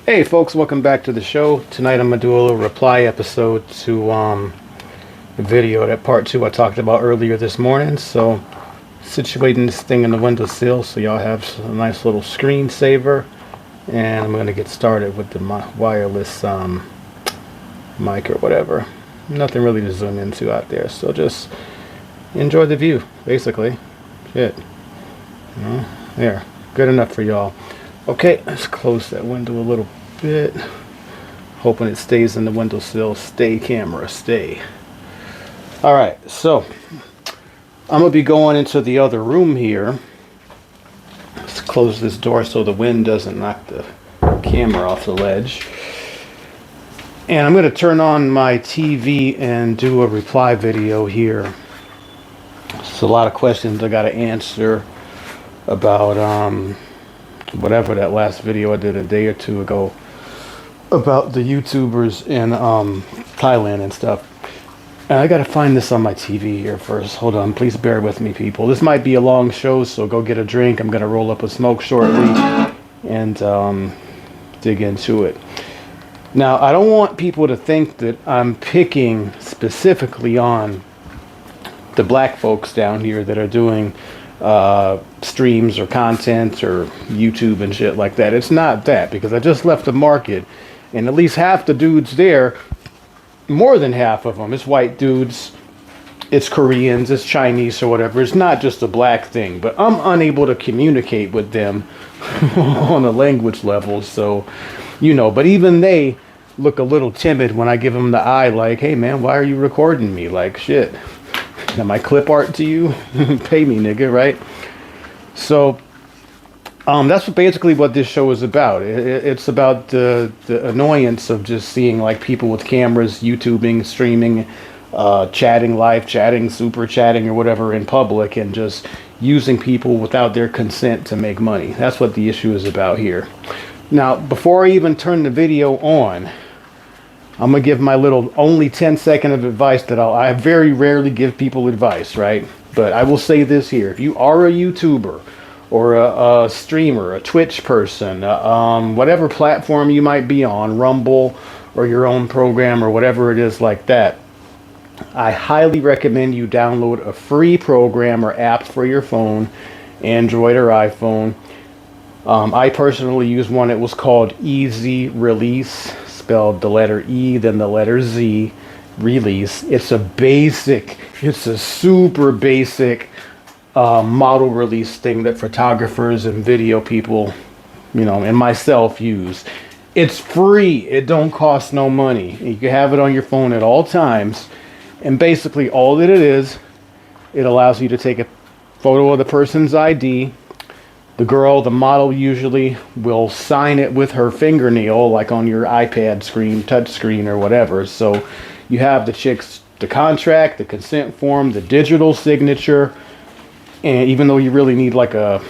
Hey folks, welcome back to the show. Tonight I'm going to do a little reply episode to the video, that part 2 I talked about earlier this morning. So, situating this thing in the windowsill so y'all have a nice little screensaver. And I'm going to get started with the wireless mic or whatever. Nothing really to zoom into out there, so just enjoy the view, basically. Shit. There. Good enough for y'all. Okay, let's close that window a little bit. Hoping it stays in the windowsill. Stay, camera, stay. Alright, so I'm going to be going into the other room here. Let's close this door so the wind doesn't knock the camera off the ledge. And I'm going to turn on my TV and do a reply video here. It's a lot of questions I got to answer about whatever that last video I did a day or two ago about the YouTubers in Thailand and stuff. And I gotta find this on my TV here first. Hold on, please bear with me, people. This might be a long show, so go get a drink. I'm gonna roll up a smoke shortly and dig into it. Now, I don't want people to think that I'm picking specifically on the black folks down here that are doing streams or content or YouTube and shit like that. It's not that, because I just left the market and at least half the dudes there, more than half of them, it's white dudes, it's Koreans, it's Chinese or whatever. It's not just a black thing, but I'm unable to communicate with them on a language level, so you know, but even they look a little timid when I give them the eye, like, hey man, why are you recording me? Like, shit, am I clip art to you? Pay me, nigga, right? So that's basically what this show is about. It's about the annoyance of just seeing like people with cameras, YouTubing, streaming, chatting, live chatting, super chatting or whatever in public, and just using people without their consent to make money. That's what the issue is about here. Now, before I even turn the video on, I'm going to give my little only 10-second of advice that I very rarely give people advice, right? But I will say this here. If you are a YouTuber or a streamer, a Twitch person, whatever platform you might be on, Rumble or your own program or whatever it is like that, I highly recommend you download a free program or app for your phone, Android or iPhone. I personally use one. It was called Easy Release, spelled the letter E, then the letter Z, Release. It's a super basic model release thing that photographers and video people, you know, and myself use. It's free. It don't cost no money. You can have it on your phone at all times. And basically all that it is, it allows you to take a photo of the person's ID. The girl, the model, usually will sign it with her fingernail, like on your iPad screen, touch screen or whatever. So you have the contract, the consent form, the digital signature, and even though you really need like a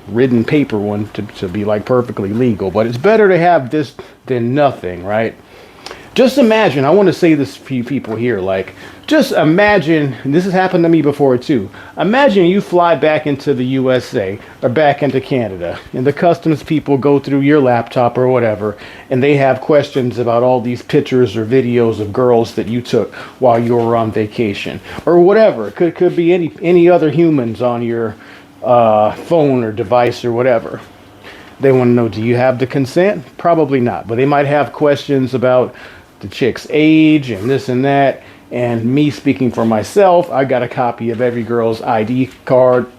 written paper one to be like perfectly legal, but it's better to have this than nothing, right? Just imagine, I want to say this for you people here, like, just imagine, and this has happened to me before too, imagine you fly back into the USA or back into Canada and the customs people go through your laptop or whatever and they have questions about all these pictures or videos of girls that you took while you were on vacation or whatever. It could be any other humans on your phone or device or whatever. They want to know, do you have the consent? Probably not, but they might have questions about the chick's age and this and that. And me speaking for myself, I got a copy of every girl's ID card,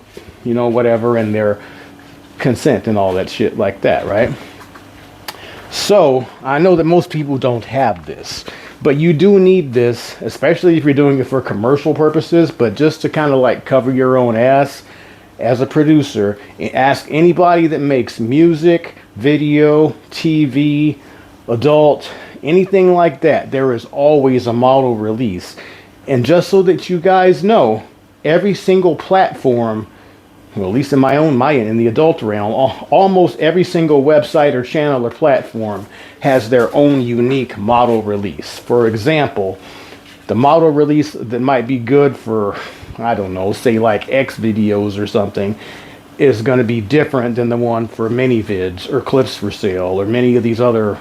you know, whatever, and their consent and all that shit like that, right? So I know that most people don't have this, but you do need this, especially if you're doing it for commercial purposes, but just to kind of like cover your own ass as a producer. Ask anybody that makes music, video, TV, adult, anything like that. There is always a model release. And just so that you guys know, every single platform, well, at least in in the adult realm, almost every single website or channel or platform has their own unique model release. For example, the model release that might be good for, I don't know, say like X videos or something, is going to be different than the one for mini vids or clips for sale or many of these other,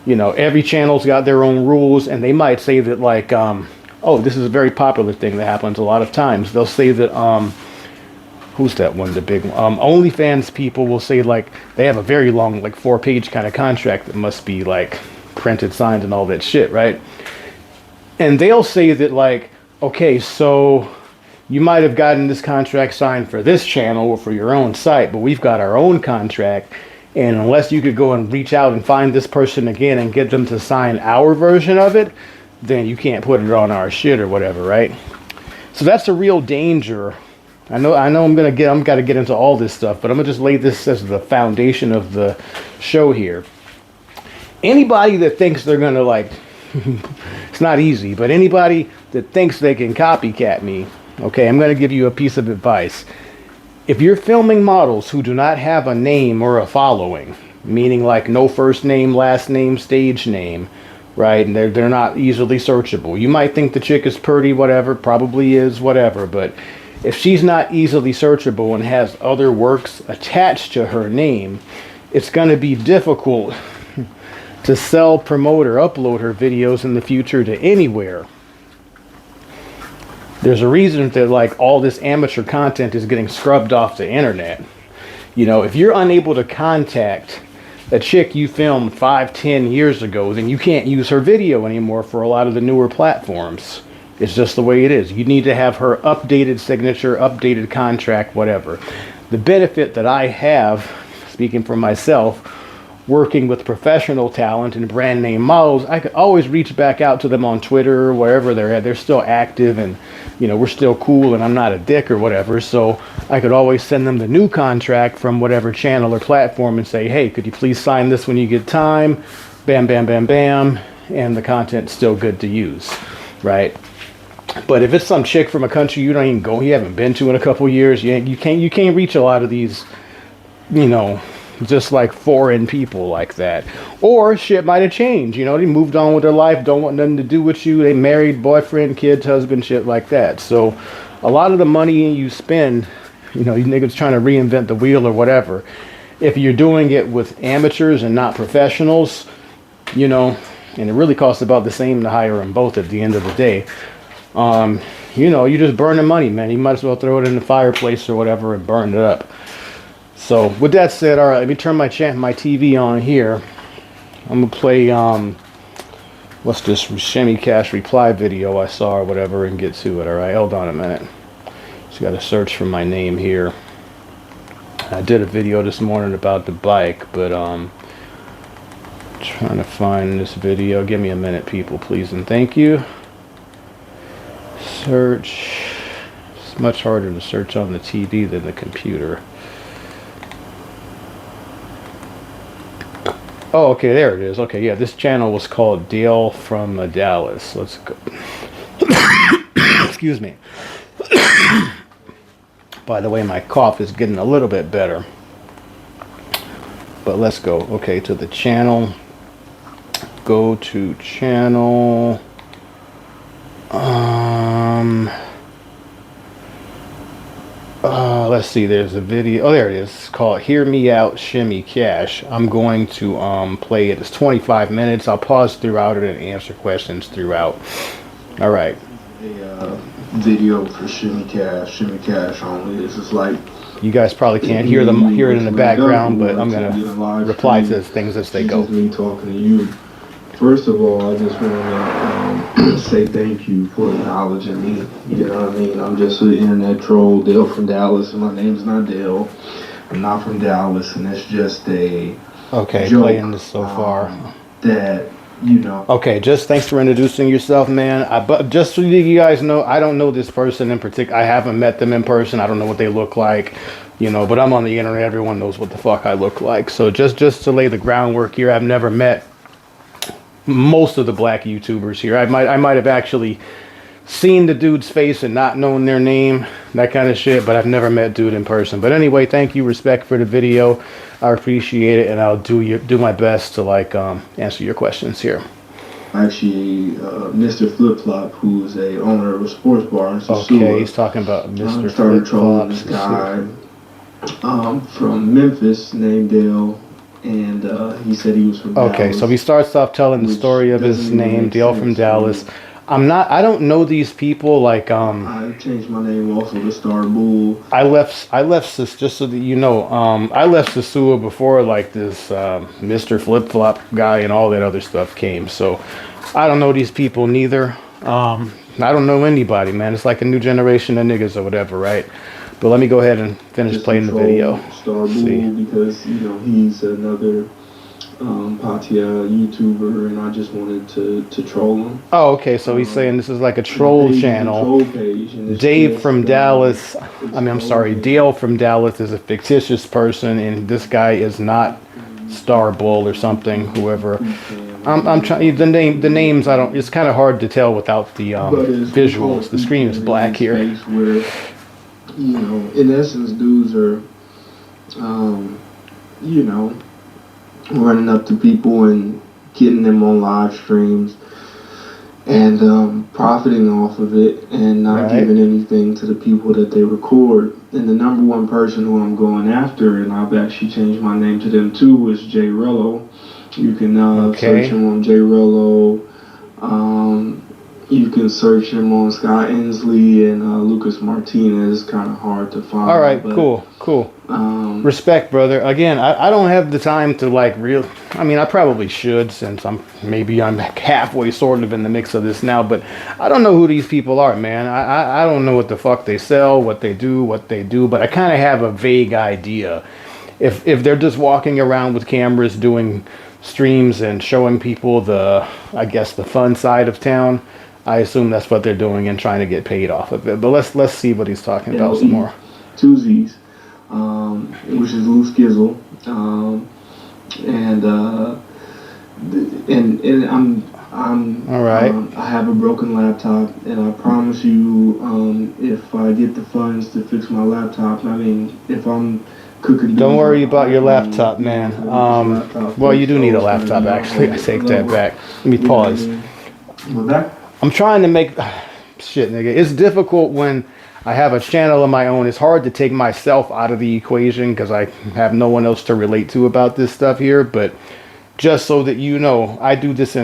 you know, every channel's got their own rules, and they might say that like, oh, this is a very popular thing that happens a lot of times. They'll say that, who's that one, the big one? OnlyFans people will say like they have a very long, like 4-page kind of contract that must be like printed, signed, and all that shit, right? And they'll say that like, okay, so you might have gotten this contract signed for this channel or for your own site, but we've got our own contract, and unless you could go and reach out and find this person again and get them to sign our version of it, then you can't put it on our shit or whatever, right? So that's a real danger. I know I'm got to get into all this stuff, but I'm gonna just lay this as the foundation of the show here. Anybody that thinks they're gonna like, it's not easy, but anybody that thinks they can copycat me, okay, I'm gonna give you a piece of advice. If you're filming models who do not have a name or a following, meaning like no first name, last name, stage name, right, and they're not easily searchable. You might think the chick is pretty, whatever, probably is, whatever, but if she's not easily searchable and has other works attached to her name, it's going to be difficult to sell, promote, or upload her videos in the future to anywhere. There's a reason that like all this amateur content is getting scrubbed off the internet. You know, if you're unable to contact a chick you filmed 5-10 years ago, then you can't use her video anymore for a lot of the newer platforms. It's just the way it is. You need to have her updated signature, updated contract, whatever. The benefit that I have, speaking for myself, working with professional talent and brand name models, I could always reach back out to them on Twitter or wherever they're at. They're still active, and you know, we're still cool, and I'm not a dick or whatever. So I could always send them the new contract from whatever channel or platform and say, hey, could you please sign this when you get time? Bam, bam, bam, bam. And the content's still good to use, right? But if it's some chick from a country you haven't been to in a couple years, you can't reach a lot of these, you know, just like foreign people like that. Or shit might have changed, you know, they moved on with their life, don't want nothing to do with you, they married, boyfriend, kids, husband, shit like that. So a lot of the money you spend, you know, you niggas trying to reinvent the wheel or whatever, if you're doing it with amateurs and not professionals, you know, and it really costs about the same to hire them both at the end of the day. You know, you're just burning money, man. You might as well throw it in the fireplace or whatever and burn it up. So with that said, all right, let me turn my TV on here. I'm gonna play what's this Shimmy Cash reply video I saw or whatever and get to it. All right, hold on a minute. Just got to search for my name here. I did a video this morning about the bike, but trying to find this video. Give me a minute, people, please and thank you. Search. It's much harder to search on the TV than the computer. Oh, okay, there it is. Okay, yeah, this channel was called Dale from Dallas. Let's go. Excuse me. By the way, my cough is getting a little bit better. But let's go. Okay, to the channel. Go to channel. Let's see, there's a video. Oh, there it is. It's called Hear Me Out, Shimmy Cash. I'm going to play it. It's 25 minutes. I'll pause throughout it and answer questions throughout. All right. A video for Shimmy Cash only. This is like, you guys probably can't hear it in the background, but I'm gonna reply to things as they go. This is me talking to you. First of all, I just want to say thank you for acknowledging me. You know what I mean? I'm just an internet troll, Dale from Dallas, and my name's not Dale. I'm not from Dallas, and it's just a okay, joke, playing this so far. That, you know. Okay, just thanks for introducing yourself, man. But just so you guys know, I don't know this person in particular. I haven't met them in person. I don't know what they look like, you know, but I'm on the internet. Everyone knows what the fuck I look like. So just to lay the groundwork here, I've never met most of the black YouTubers here. I might have actually seen the dude's face and not known their name, that kind of shit, but I've never met dude in person. But anyway, thank you, respect for the video. I appreciate it, and I'll do my best to like answer your questions here. Actually, Mr. Flip Flop, who's a owner of a sports bar in Sasua. Okay, he's talking about Mr. Started Flip trolling Flop. this guy, from Memphis named Dale, and he said he was from Okay, so Dallas, he starts off telling the which story of his doesn't even name, make Dale from sense to Dallas. me. I don't know these people like I changed my name also to Star Bull. I left this just so that you know. I left Sasua before like this Mr. Flip Flop guy and all that other stuff came. So I don't know these people neither. I don't know anybody, man. It's like a new generation of niggas or whatever, right? But let me go ahead and finish Just to playing the troll video. Star See. Bull because he's another Patia YouTuber, and I just wanted to troll him. Oh, okay. So he's saying this is like a And the troll page is a channel. troll page, and it's Dave just from Dallas. it's I'm sorry. trolling. Dale from Dallas is a fictitious person, and this guy is not Star Bull or something. Whoever. I'm trying the names. I don't. It's kind of hard to tell without the But it's visuals. The screen is black here. space where in essence, dudes are you know running up to people and getting them on live streams and profiting off of it and not Right. giving anything to the people that they record. And the number one person who I'm going after, and I've actually changed my name to them too, is J Rello. You can Okay. search him on J Rello. You can search him on Scott Inslee and Lucas Martinez. Kind of hard to find. All right. But, Cool. Respect, brother. Again, I don't have the time to like real. I mean, I probably should since I'm halfway sort of in the mix of this now. But I don't know who these people are, man. I don't know what the fuck they sell, what they do. But I kind of have a vague idea. If they're just walking around with cameras doing streams and showing people the fun side of town, I assume that's what they're doing and trying to get paid off of it. But let's see what he's talking about some more. Two Z's, which is Loose Gizzle, and I'm All right. I have a broken laptop, and I promise you, if I get the funds to fix my laptop, I mean, if I'm cooking. Don't worry about your laptop, man. Well, you do need a laptop, actually. I take that back. Let me pause. I'm trying to make... Shit, nigga. It's difficult when I have a channel of my own. It's hard to take myself out of the equation because I have no one else to relate to about this stuff here. But just so that you know, I do this my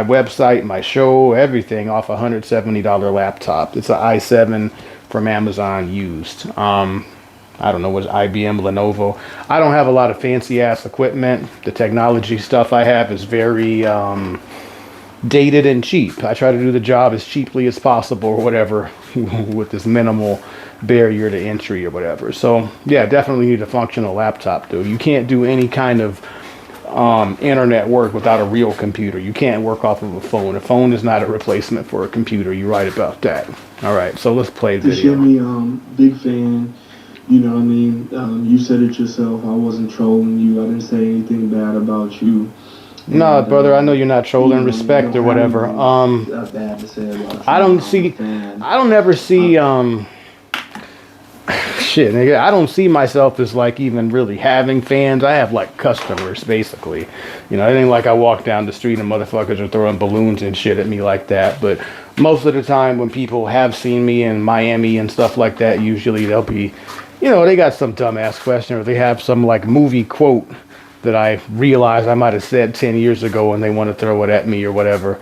website, my show, everything off a $170 laptop. It's an i7 from Amazon used. I don't know what's IBM, Lenovo. I don't have a lot of fancy ass equipment. The technology stuff I have is very dated and cheap. I try to do the job as cheaply as possible or whatever with this minimal barrier to entry or whatever. So yeah, definitely need a functional laptop though. You can't do any kind of internet work without a real computer. You can't work off of a phone. A phone is not a replacement for a computer. You're right about that. All right, so let's play the video. Shimmy, big fan. You know what I mean? You said it yourself. I wasn't trolling you. I didn't say anything bad about you. No, brother, I know you're not trolling respect or whatever. Bad to say about you. I don't ever see, shit, nigga, I don't see myself as like even really having fans. I have like customers, basically. You know, it ain't like I walk down the street and motherfuckers are throwing balloons and shit at me like that. But most of the time when people have seen me in Miami and stuff like that, usually they'll be, they got some dumbass question or they have some like movie quote that I realize I might have said 10 years ago and they want to throw it at me or whatever.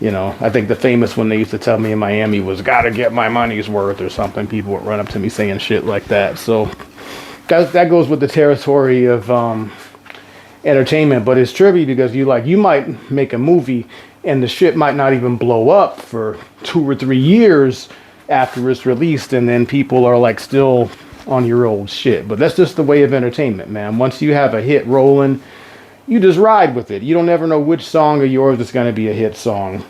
I think the famous one they used to tell me in Miami was gotta get my money's worth or something. People would run up to me saying shit like that. So that goes with the territory of entertainment, but it's trippy because you might make a movie and the shit might not even blow up for 2 or 3 years after it's released, and then people are like still on your old shit. But that's just the way of entertainment, man. Once you have a hit rolling, you just ride with it. You don't ever know which song of yours is going to be a hit song.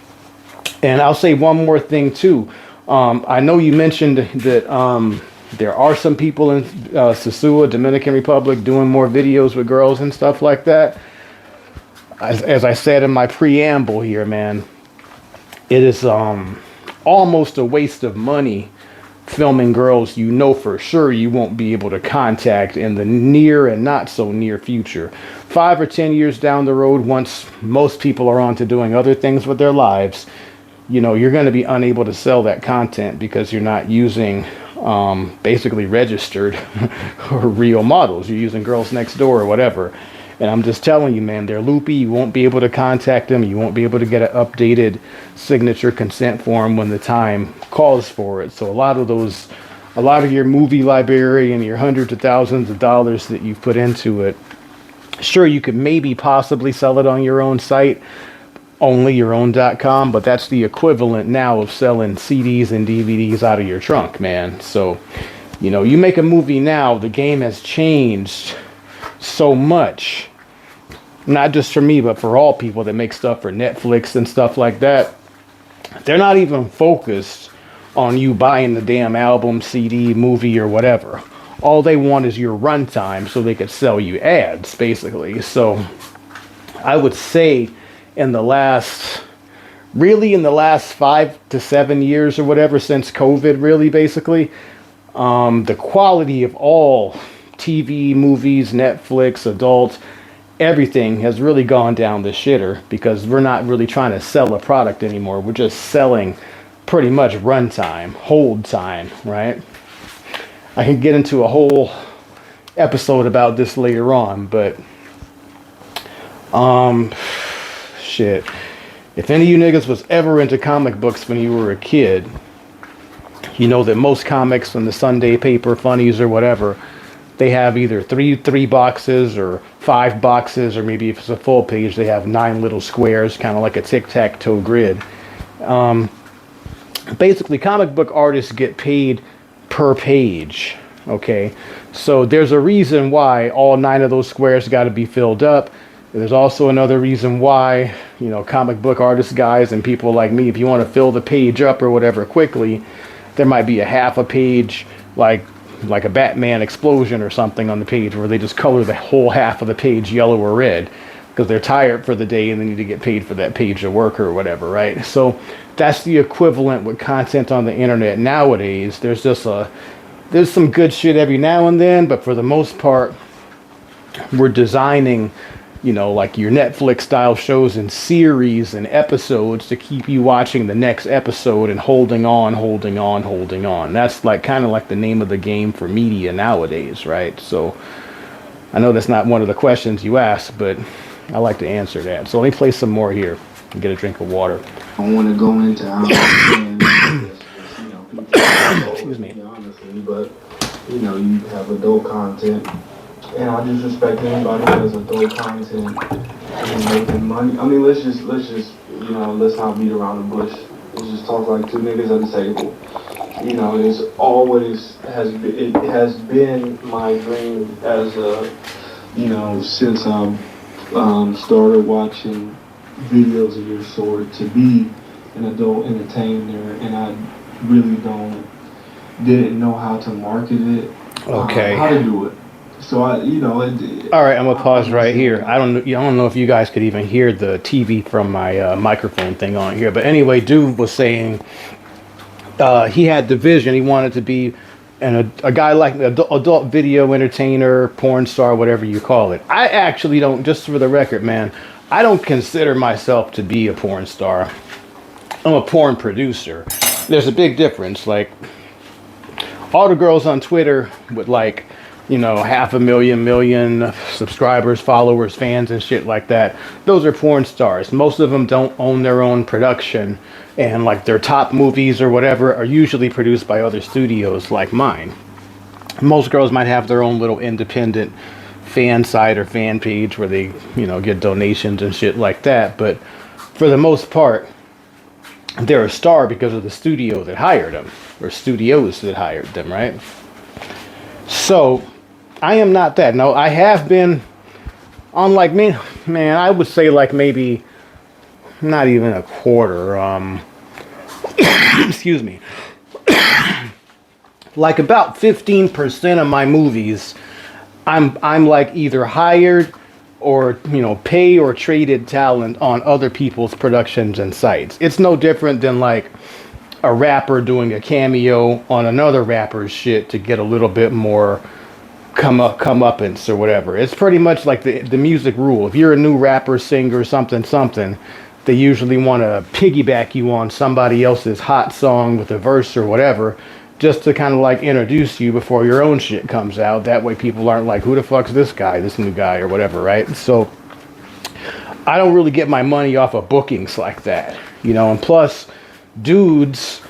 And I'll say one more thing too. I know you mentioned that there are some people in Sosua, Dominican Republic, doing more videos with girls and stuff like that. As I said in my preamble here, man, it is almost a waste of money filming girls for sure you won't be able to contact in the near and not so near future. 5 or 10 years down the road, once most people are on to doing other things with their lives, you're going to be unable to sell that content because you're not using basically registered or real models. You're using Girls Next Door or whatever. And I'm just telling you, man, they're loopy. You won't be able to contact them. You won't be able to get an updated signature consent form when the time calls for it. So a lot of your movie library and your hundreds of thousands of dollars that you've put into it, sure, you could maybe possibly sell it on your own site, onlyyourown.com, but that's the equivalent now of selling CDs and DVDs out of your trunk, man. So, you make a movie now, the game has changed so much. Not just for me, but for all people that make stuff for Netflix and stuff like that. They're not even focused on you buying the damn album, CD, movie, or whatever. All they want is your runtime so they could sell you ads, basically. So I would say in the last 5 to 7 years or whatever, since COVID, really, basically, the quality of all TV, movies, Netflix, adult, everything has really gone down the shitter because we're not really trying to sell a product anymore. We're just selling pretty much runtime, hold time, right? I can get into a whole episode about this later on, but shit. If any of you niggas was ever into comic books when you were a kid, you know that most comics from the Sunday paper, funnies or whatever, they have either three boxes or 5 boxes, or maybe if it's a full page, they have 9 little squares, kind of like a tic-tac-toe grid. Basically, comic book artists get paid per page, okay? So there's a reason why all 9 of those squares got to be filled up. There's also another reason why, comic book artist guys and people like me, if you want to fill the page up or whatever quickly, there might be a half a page, like a Batman explosion or something on the page where they just color the whole half of the page yellow or red because they're tired for the day and they need to get paid for that page of work or whatever, right? So that's the equivalent with content on the internet nowadays. There's some good shit every now and then, but for the most part, we're designing, like your Netflix style shows and series and episodes to keep you watching the next episode and holding on. That's kind of like the name of the game for media nowadays, right? So I know that's not one of the questions you asked, but I like to answer that. So let me play some more here and get a drink of water. I want to go into how people, excuse me, honestly, but you have adult content. And I just respect anybody who has adult content and making money. I mean, let's just, let's not beat around the bush. Let's just talk like two niggas at the table. It's always it has been my dream as since I've started watching videos of your sort to be an adult entertainer, and I really didn't know how to market it. Okay. How to do it. So all right, I'm gonna pause right here. I don't know if you guys could even hear the TV from my microphone thing on here, but anyway, dude was saying he had the vision. He wanted to be a guy like an adult video entertainer, porn star, whatever you call it. I actually don't. Just for the record, man, I don't consider myself to be a porn star. I'm a porn producer. There's a big difference. Like all the girls on Twitter with 500,000 subscribers, followers, fans, and shit like that. Those are porn stars. Most of them don't own their own production, and their top movies or whatever are usually produced by other studios like mine. Most girls might have their own little independent fan site or fan page where they, get donations and shit like that. But for the most part, they're a star because of the studio that hired them, or studios that hired them, right? So I am not that. No, I have been on me, man, I would say maybe not even a quarter, excuse me, about 15% of my movies, I'm either hired or, pay or traded talent on other people's productions and sites. It's no different than a rapper doing a cameo on another rapper's shit to get a little bit more comeuppance or whatever. It's pretty much like the music rule. If you're a new rapper, singer, something, they usually want to piggyback you on somebody else's hot song with a verse or whatever, just to kind of like introduce you before your own shit comes out. That way people aren't like, who the fuck's this guy, this new guy or whatever, right? So I don't really get my money off of bookings like that, you know. And plus, dudes,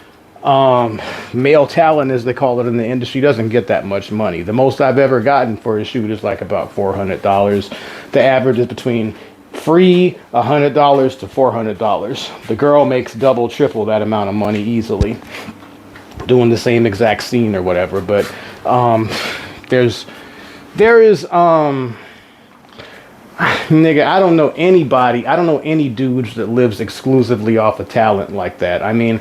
male talent as they call it in the industry, doesn't get that much money. The most I've ever gotten for a shoot is like about $400. The average is between free $100 to $400. The girl makes double, triple that amount of money easily doing the same exact scene or whatever. But there is nigga, I don't know anybody, I don't know any dudes that lives exclusively off of talent like that. I mean,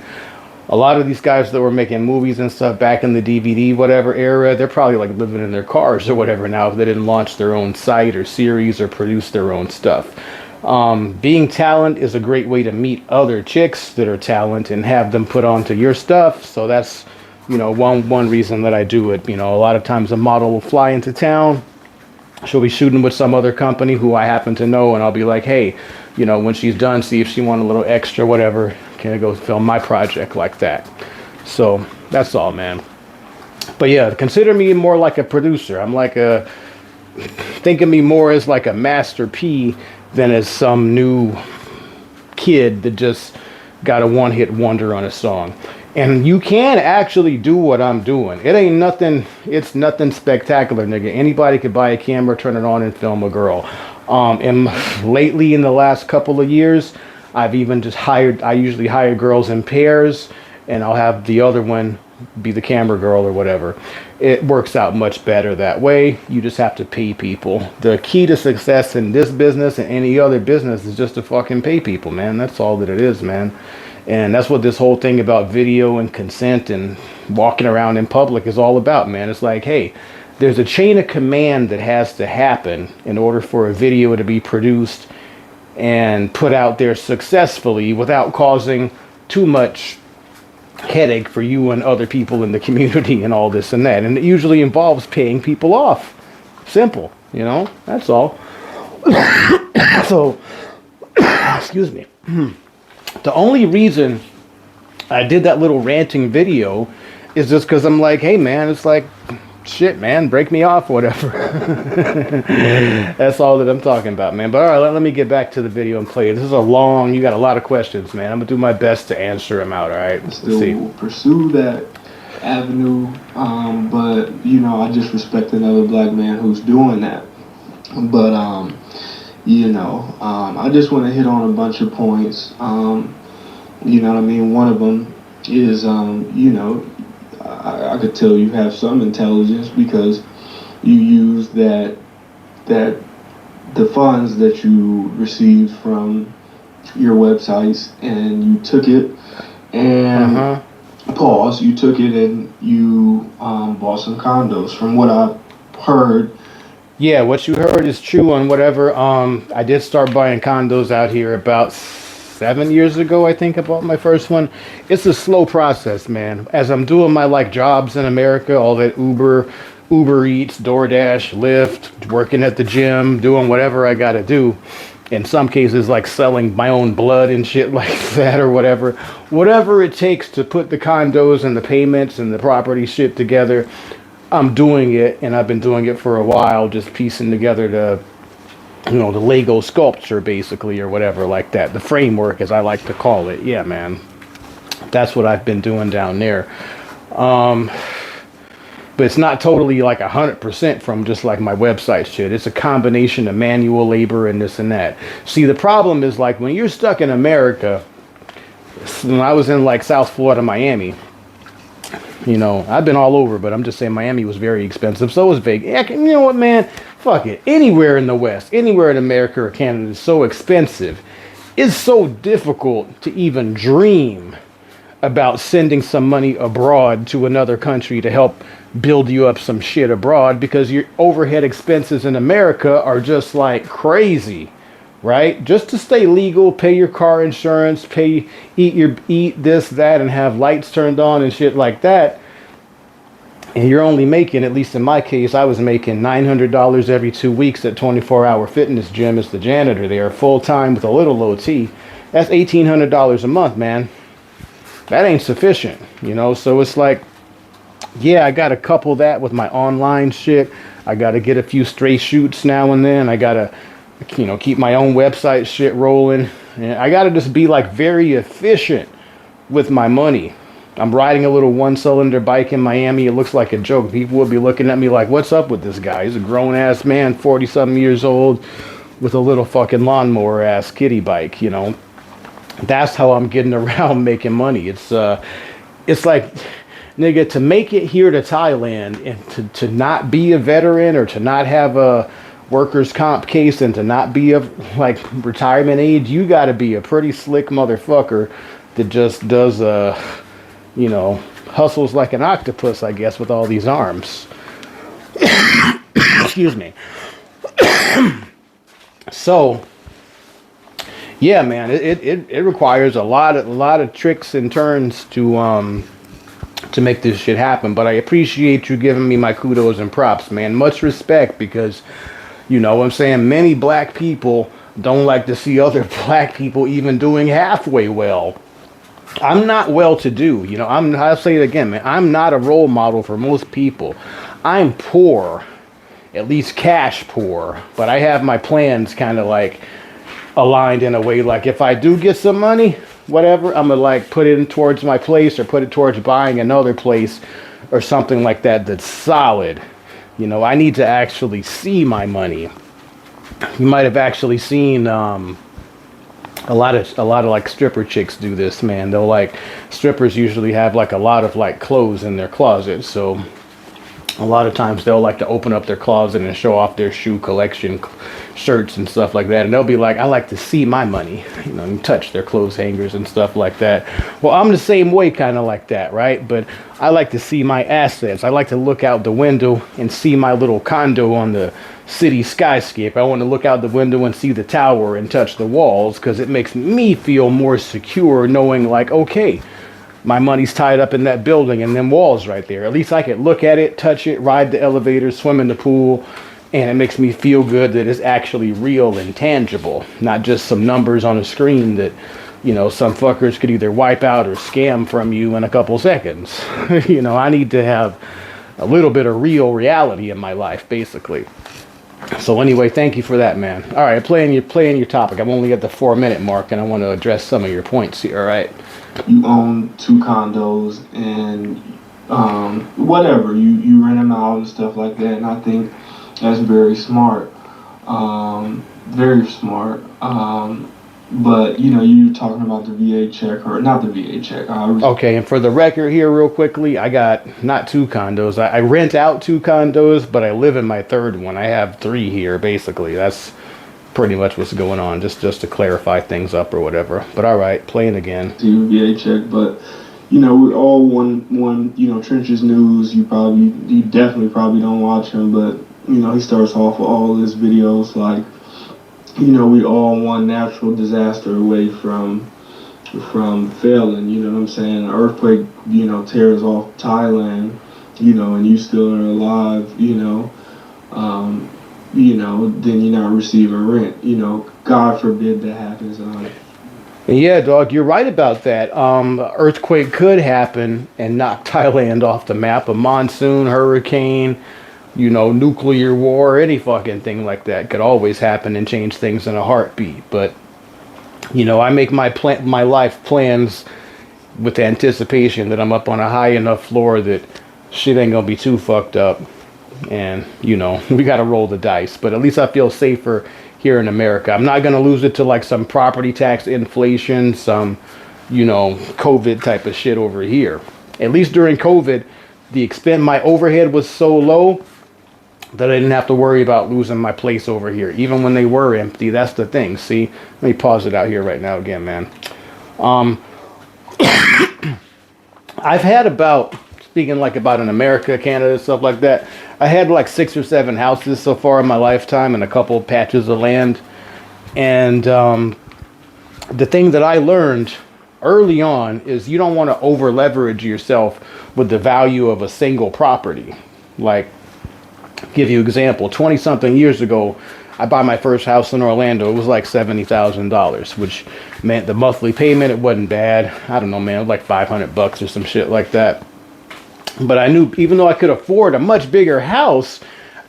a lot of these guys that were making movies and stuff back in the DVD whatever era, they're probably like living in their cars or whatever now if they didn't launch their own site or series or produce their own stuff. Being talent is a great way to meet other chicks that are talent and have them put onto your stuff. So that's, you know, one reason that I do it. You know, a lot of times a model will fly into town. She'll be shooting with some other company who I happen to know, and I'll be like, hey, you know, when she's done, see if she want a little extra, whatever. Can I go film my project like that? So that's all, man. But yeah, consider me more like a producer. I'm like think of me more as like a Master P than as some new kid that just got a one-hit wonder on a song. And you can actually do what I'm doing. It ain't nothing, it's nothing spectacular, nigga. Anybody could buy a camera, turn it on, and film a girl. And lately, in the last couple of years, I've even just I usually hire girls in pairs, and I'll have the other one be the camera girl or whatever. It works out much better that way. You just have to pay people. The key to success in this business and any other business is just to fucking pay people, man. That's all that it is, man. And that's what this whole thing about video and consent and walking around in public is all about, man. It's like, hey, there's a chain of command that has to happen in order for a video to be produced and put out there successfully without causing too much headache for you and other people in the community and all this and that. And it usually involves paying people off. Simple, you know, that's all. So, excuse me. The only reason I did that little ranting video is just because I'm like, hey man, it's like, shit man, break me off, whatever. That's all that I'm talking about, man. But all right, let me get back to the video and play it. This is a long, you got a lot of questions, man. I'm gonna do my best to answer them out, all right? Still pursue that avenue, but you know, I just respect another black man who's doing that. But you know, I just want to hit on a bunch of points. You know what I mean? One of them is, you know, I could tell you have some intelligence because you use that the funds that you received from your websites and you took it and you took it and you bought some condos. From what I've heard. Yeah, what you heard is true on whatever. I did start buying condos out here about 7 years ago, I think I bought my first one. It's a slow process, man. As I'm doing my like jobs in America, all that Uber Eats, DoorDash, Lyft, working at the gym, doing whatever I gotta do. In some cases, like selling my own blood and shit like that or whatever. Whatever it takes to put the condos and the payments and the property shit together, I'm doing it, and I've been doing it for a while, just piecing together the, you know, the Lego sculpture, basically, or whatever like that. The framework, as I like to call it. Yeah, man. That's what I've been doing down there. But it's not totally like 100% from just like my website shit. It's a combination of manual labor and this and that. See, the problem is like when you're stuck in America, when I was in like South Florida, Miami, you know, I've been all over, but I'm just saying Miami was very expensive. So was Vegas. You know what, man? Fuck it. Anywhere in the West, anywhere in America or Canada is so expensive. It's so difficult to even dream about sending some money abroad to another country to help build you up some shit abroad because your overhead expenses in America are just like crazy. Right? Just to stay legal, pay your car insurance, eat this, that, and have lights turned on and shit like that. And you're only making, at least in my case, I was making $900 every 2 weeks at 24-hour fitness gym as the janitor there, full time with a little OT. That's $1,800 a month, man. That ain't sufficient, you know? So it's like, yeah, I got to couple that with my online shit. I got to get a few stray shoots now and then. I got to, keep my own website shit rolling. And I got to just be like very efficient with my money. I'm riding a little one-cylinder bike in Miami. It looks like a joke. People will be looking at me like, what's up with this guy? He's a grown-ass man, 40-something years old, with a little fucking lawnmower-ass kiddie bike, That's how I'm getting around making money. It's like, nigga, to make it here to Thailand and to not be a veteran or to not have a workers' comp case and to not be of like retirement age, you got to be a pretty slick motherfucker that just does hustles like an octopus, I guess, with all these arms. Excuse me. So, yeah, man, it requires a lot of tricks and turns to make this shit happen. But I appreciate you giving me my kudos and props, man. Much respect, because you know what I'm saying, many black people don't like to see other black people even doing halfway well. I'm not well-to-do, I'll say it again, man. I'm not a role model for most people. I'm poor, at least cash poor, but I have my plans kind of like aligned in a way like if I do get some money, whatever, I'm gonna like put it in towards my place or put it towards buying another place or something like that that's solid. I need to actually see my money. You might have actually seen a lot of like stripper chicks do this, man. They'll like, strippers usually have like a lot of like clothes in their closet, so a lot of times they'll like to open up their closet and show off their shoe collection, shirts and stuff like that, and they'll be like, I like to see my money, and touch their clothes hangers and stuff like that. Well, I'm the same way, kind of like that, right? But I like to see my assets. I like to look out the window and see my little condo on the city skyscape. I want to look out the window and see the tower and touch the walls, because it makes me feel more secure knowing like, okay, my money's tied up in that building and them walls right there. At least I could look at it, touch it, ride the elevator, swim in the pool, and it makes me feel good that it's actually real and tangible, not just some numbers on a screen that, some fuckers could either wipe out or scam from you in a couple seconds. I need to have a little bit of real reality in my life, basically. So anyway, thank you for that, man. All right, playing your topic. I'm only at the 4-minute mark, and I want to address some of your points here. All right. You own 2 condos and whatever, you rent them out and stuff like that, and I think that's very smart, very smart. But you're talking about the VA check, or not the VA check. Okay, and for the record here, real quickly, I got not 2 condos. I rent out 2 condos, but I live in my 3rd one. I have 3 here, basically. That's pretty much what's going on, just to clarify things up or whatever. But all right, playing again. To VA check, but we're all one. Trenches News. You definitely probably don't watch him, but he starts off all his videos like, we all one natural disaster away from failing. You know what I'm saying? An earthquake, tears off Thailand, and you still are alive. Then you're not receiving rent. God forbid that happens. Yeah, dog, you're right about that. Earthquake could happen and knock Thailand off the map. A monsoon, hurricane, nuclear war, any fucking thing like that could always happen and change things in a heartbeat. But, I make my life plans with anticipation that I'm up on a high enough floor that shit ain't gonna be too fucked up. And, we got to roll the dice. But at least I feel safer here in America. I'm not going to lose it to like some property tax inflation, some, COVID type of shit over here. At least during COVID, my overhead was so low that I didn't have to worry about losing my place over here. Even when they were empty, that's the thing. See, let me pause it out here right now again, man. I've had speaking like about in America, Canada, stuff like that, I had like 6 or 7 houses so far in my lifetime and a couple of patches of land. And the thing that I learned early on is you don't want to over leverage yourself with the value of a single property. Like, give you an example, 20 something years ago, I bought my first house in Orlando. It was like $70,000, which meant the monthly payment, it wasn't bad. I don't know, man, it was like $500 or some shit like that. But I knew even though I could afford a much bigger house,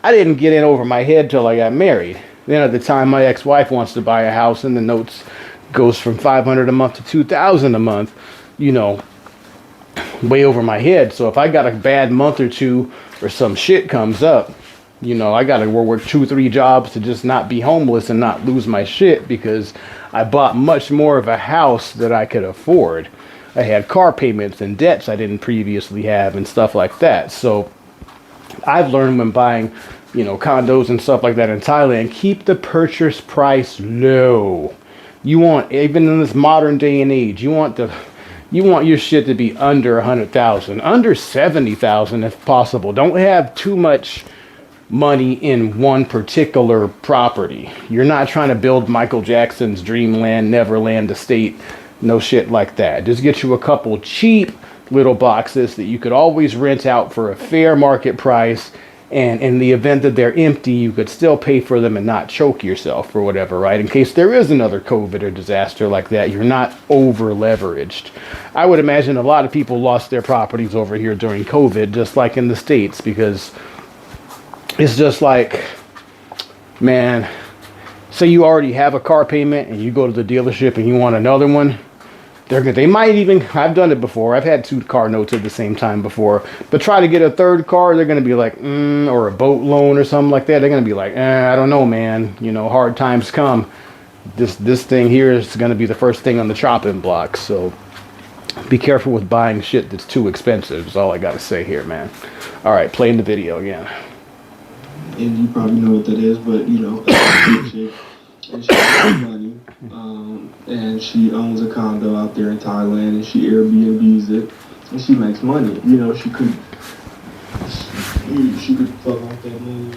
I didn't get in over my head till I got married. Then at the time, my ex-wife wants to buy a house, and the notes goes from 500 a month to 2,000 a month. You know, way over my head. So if I got a bad month or two, or some shit comes up, you know, I got to work 2-3 jobs to just not be homeless and not lose my shit, because I bought much more of a house that I could afford. I had car payments and debts I didn't previously have and stuff like that. So I've learned when buying, you know, condos and stuff like that in Thailand, keep the purchase price low. You want, even in this modern day and age, you want your shit to be under 100,000, under 70,000 if possible. Don't have too much money in one particular property. You're not trying to build Michael Jackson's Dreamland, Neverland estate. No shit like that. Just get you a couple cheap little boxes that you could always rent out for a fair market price. And in the event that they're empty, you could still pay for them and not choke yourself or whatever, right? In case there is another COVID or disaster like that, you're not over leveraged. I would imagine a lot of people lost their properties over here during COVID, just like in the States, because it's just like, man, say you already have a car payment and you go to the dealership and you want another one. They might even, I've done it before. I've had 2 car notes at the same time before. But try to get a third car, they're going to be like, or a boat loan or something like that. They're going to be like, I don't know, man. You know, hard times come. This thing here is going to be the first thing on the chopping block. So be careful with buying shit that's too expensive is all I got to say here, man. All right, playing the video again. And you probably know what that is, but you know, and she has money, and she owns a condo out there in Thailand, and she Airbnbs it, and she makes money. You know, she could fuck off that money.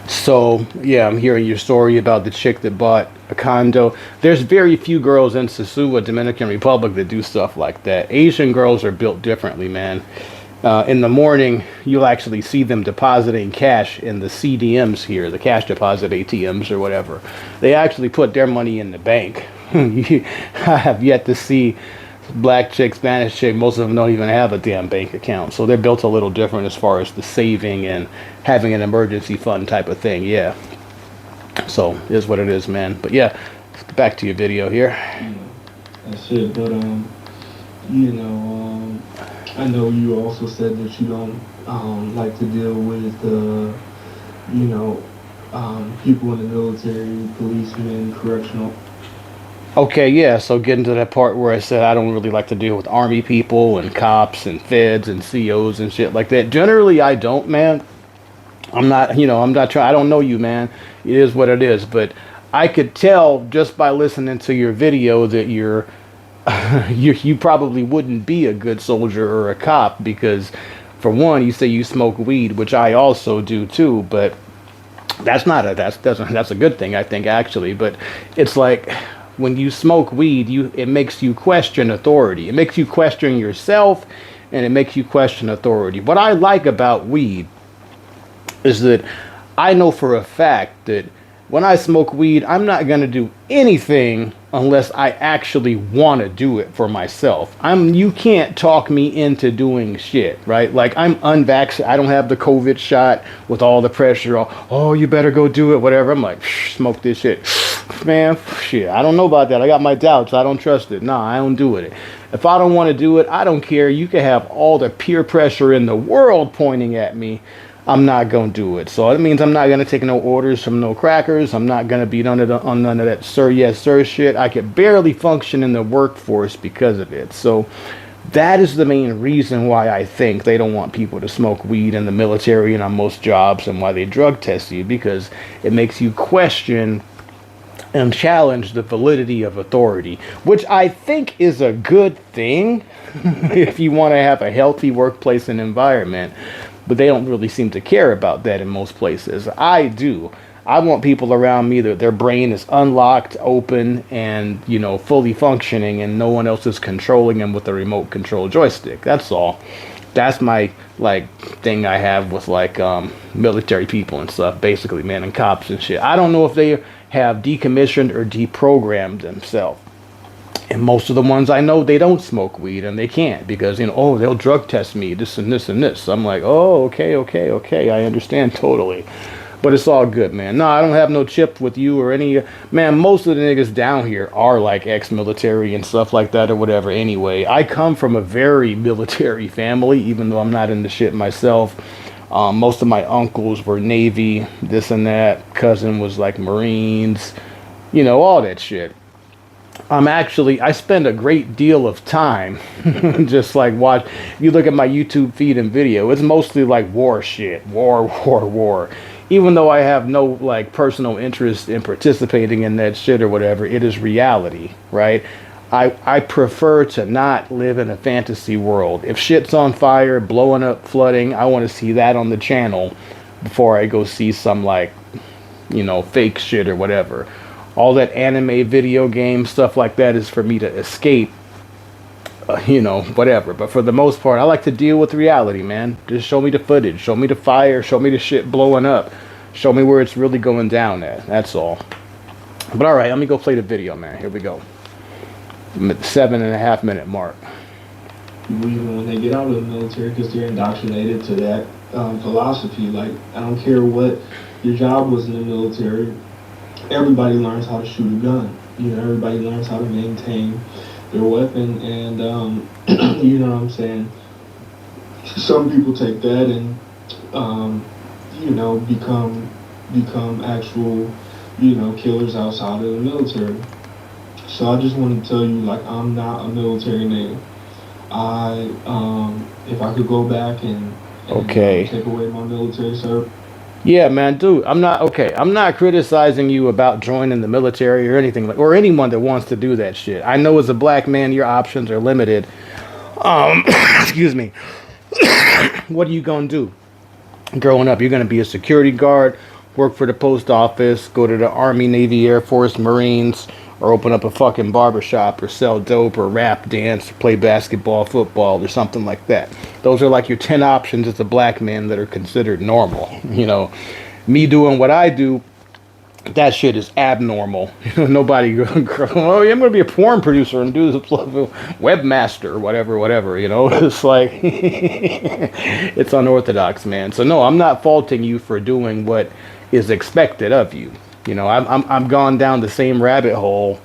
So yeah, I'm hearing your story about the chick that bought a condo. There's very few girls in Sosúa, Dominican Republic, that do stuff like that. Asian girls are built differently, man. In the morning, you'll actually see them depositing cash in the CDMs here, the cash deposit ATMs or whatever. They actually put their money in the bank. I have yet to see black chick, Spanish chick. Most of them don't even have a damn bank account. So they're built a little different as far as the saving and having an emergency fund type of thing. Yeah. So it is what it is, man. But yeah, back to your video here. Yeah, that's it. But you know, I know you also said that you don't like to deal with you know, people in the military, policemen, correctional. Okay, yeah, so getting to that part where I said I don't really like to deal with army people and cops and feds and COs and shit like that. Generally, I don't, man. I'm not, you know, I'm not trying, I don't know you, man. It is what it is. But I could tell just by listening to your video that you're, you probably wouldn't be a good soldier or a cop because, for one, you say you smoke weed, which I also do too, but that's a good thing, I think, actually. But it's like, when you smoke weed, it makes you question authority. It makes you question yourself, and it makes you question authority. What I like about weed is that I know for a fact that when I smoke weed, I'm not going to do anything unless I actually want to do it for myself. You can't talk me into doing shit, right? Like, I'm unvaccinated. I don't have the COVID shot with all the pressure. Oh, you better go do it, whatever. I'm like, smoke this shit. Man, shit, I don't know about that. I got my doubts. I don't trust it. Nah, I don't do it. If I don't want to do it, I don't care. You can have all the peer pressure in the world pointing at me. I'm not going to do it. So it means I'm not going to take no orders from no crackers. I'm not going to be on none of that sir, yes, sir shit. I could barely function in the workforce because of it. So that is the main reason why I think they don't want people to smoke weed in the military and on most jobs, and why they drug test you, because it makes you question and challenge the validity of authority, which I think is a good thing if you want to have a healthy workplace and environment. But they don't really seem to care about that in most places. I do. I want people around me that their brain is unlocked, open, and, you know, fully functioning, and no one else is controlling them with a remote control joystick. That's all. That's my, like, thing I have with, like, military people and stuff, basically, man, and cops and shit. I don't know if they have decommissioned or deprogrammed themselves. And most of the ones I know, they don't smoke weed, and they can't because, you know, oh, they'll drug test me, this and this and this. I'm like, oh, okay, I understand totally. But it's all good, man. No, I don't have no chip with you or any. Man, most of the niggas down here are like ex-military and stuff like that or whatever anyway. I come from a very military family, even though I'm not in the shit myself. Most of my uncles were Navy, this and that. Cousin was like Marines, you know, all that shit. I spend a great deal of time just like watch. You look at my YouTube feed and video, it's mostly like war shit, war. Even though I have no like personal interest in participating in that shit or whatever, it is reality, right? I prefer to not live in a fantasy world. If shit's on fire, blowing up, flooding, I want to see that on the channel before I go see some like, you know, fake shit or whatever. All that anime, video game stuff like that is for me to escape, you know, whatever. But for the most part, I like to deal with reality, man. Just show me the footage, show me the fire, show me the shit blowing up, show me where it's really going down at. That's all. But all right, let me go play the video, man. Here we go. I'm at the 7.5 minute mark. Even when they get out of the military, because they're indoctrinated to that philosophy. Like, I don't care what your job was in the military. Everybody learns how to shoot a gun. You know, everybody learns how to maintain their weapon, and you know what I'm saying. Some people take that and you know, become actual, you know, killers outside of the military. So I just want to tell you, like, I'm not a military nigga. If I could go back and Okay. take away my military service. Yeah, man, dude, I'm not criticizing you about joining the military or anything like, or anyone that wants to do that shit. I know as a black man, your options are limited. Excuse me. What are you gonna do? Growing up, you're gonna be a security guard, work for the post office, go to the Army, Navy, Air Force, Marines, or open up a fucking barbershop, or sell dope, or rap, dance, or play basketball, football, or something like that. Those are like your 10 options as a black man that are considered normal. You know, me doing what I do, that shit is abnormal. You know, nobody going, oh, yeah, I'm going to be a porn producer and do this webmaster or whatever, you know. It's like, it's unorthodox, man. So no, I'm not faulting you for doing what is expected of you. You know, I'm gone down the same rabbit hole,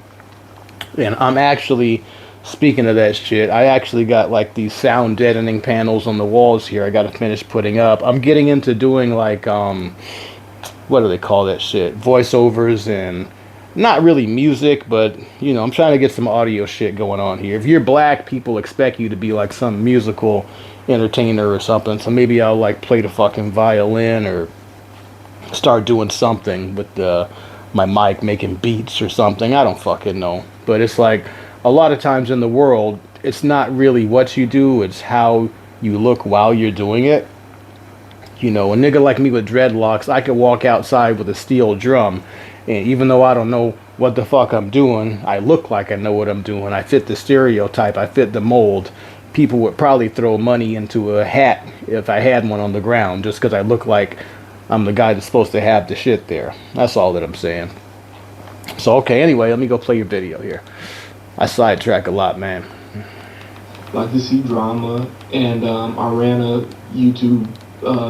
and I'm actually, speaking of that shit, I actually got like these sound deadening panels on the walls here. I got to finish putting up. I'm getting into doing like what do they call that shit? Voiceovers, and not really music, but you know, I'm trying to get some audio shit going on here. If you're black, people expect you to be like some musical entertainer or something. So maybe I'll like play the fucking violin or start doing something with my mic, making beats or something. I don't fucking know. But it's like a lot of times in the world, it's not really what you do, it's how you look while you're doing it. You know, a nigga like me with dreadlocks, I could walk outside with a steel drum, and even though I don't know what the fuck I'm doing, I look like I know what I'm doing. I fit the stereotype, I fit the mold. People would probably throw money into a hat if I had one on the ground, just because I look like I'm the guy that's supposed to have the shit there. That's all that I'm saying. So, okay, anyway, let me go play your video here. I sidetrack a lot, man. Like to see drama, and I ran a YouTube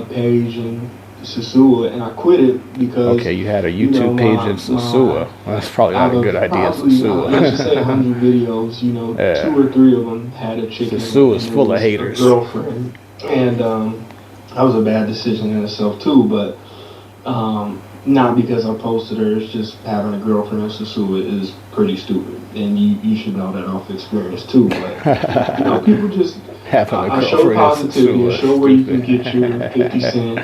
page in Sasua, and I quit it because... Okay, you had a YouTube page in Sasua. That's probably not a good idea, Sasua. Let's just say 100 videos, you know, 2 or 3 of them had a chicken. Sasua's full of haters. Girlfriend. And that was a bad decision in itself too, but not because I posted her. It's just having a girlfriend in Sasua is pretty stupid, and you should know that off experience too. But you know, people just I show positivity, I show where you can get your 50 cent.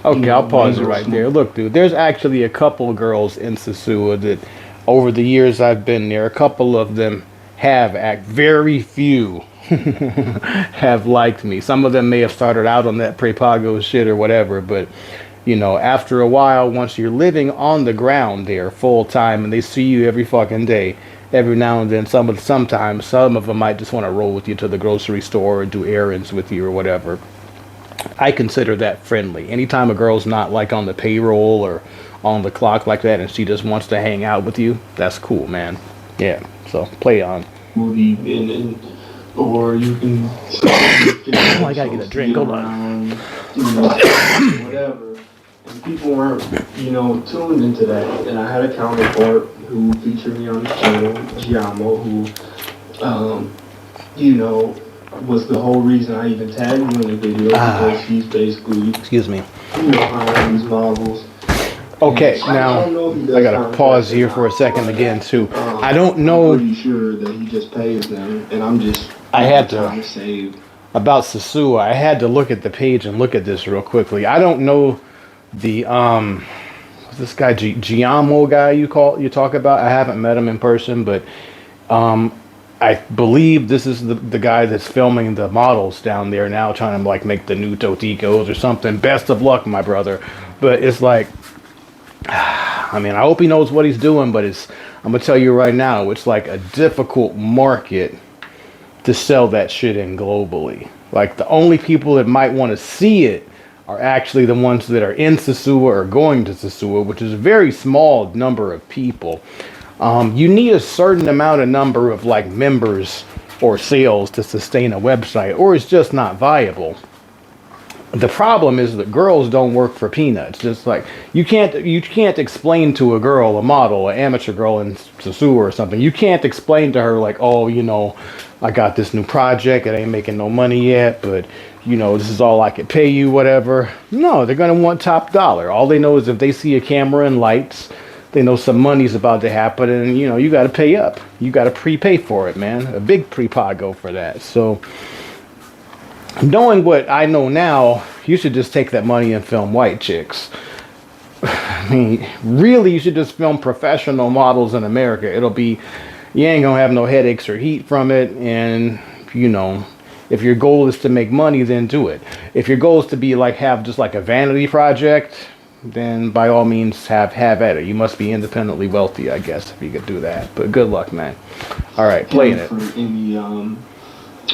Okay, you know, I'll pause it right there. Look, dude, there's actually a couple girls in Sasua that, over the years I've been there, a couple of them very few have liked me. Some of them may have started out on that prepago shit or whatever, but you know, after a while, once you're living on the ground there full time and they see you every fucking day, every now and then, sometimes some of them might just want to roll with you to the grocery store or do errands with you or whatever. I consider that friendly. Anytime a girl's not like on the payroll or on the clock like that and she just wants to hang out with you, that's cool, man. Yeah. So play on. movie, or you can Oh, I gotta get a drink. Hold on. around, whatever. And people weren't, tuned into that. And I had a counterpart who featured me on the channel, Giamo, who, was the whole reason I even tagged him in the video because he's basically, Excuse me. hiring these models. Okay, now I gotta pause here for a second again too. I don't know. I'm pretty sure that he just pays them, and I'm just. I had to save. About Sasua. I had to look at the page and look at this real quickly. I don't know the this guy Giamo guy you talk about. I haven't met him in person, but I believe this is the guy that's filming the models down there now, trying to like make the new Toticos or something. Best of luck, my brother. But it's like. I mean, I hope he knows what he's doing, but I'm gonna tell you right now, it's like a difficult market to sell that shit in globally. Like the only people that might want to see it are actually the ones that are in Sasua or going to Sasua, which is a very small number of people. You need a certain amount of number of like members or sales to sustain a website, or it's just not viable. The problem is that girls don't work for peanuts. Just like you can't explain to a girl, a model, an amateur girl in Sasua or something. You can't explain to her like, oh, I got this new project. It ain't making no money yet, but this is all I could pay you, whatever. No, they're gonna want top dollar. All they know is if they see a camera and lights, they know some money's about to happen, and you got to pay up. You got to prepay for it, man. A big prepago for that. So. Knowing what I know now, you should just take that money and film white chicks. I mean, really, you should just film professional models in America. You ain't gonna have no headaches or heat from it. And, if your goal is to make money, then do it. If your goal is to have just like a vanity project, then by all means have at it. You must be independently wealthy, I guess, if you could do that. But good luck, man. All right, playing it.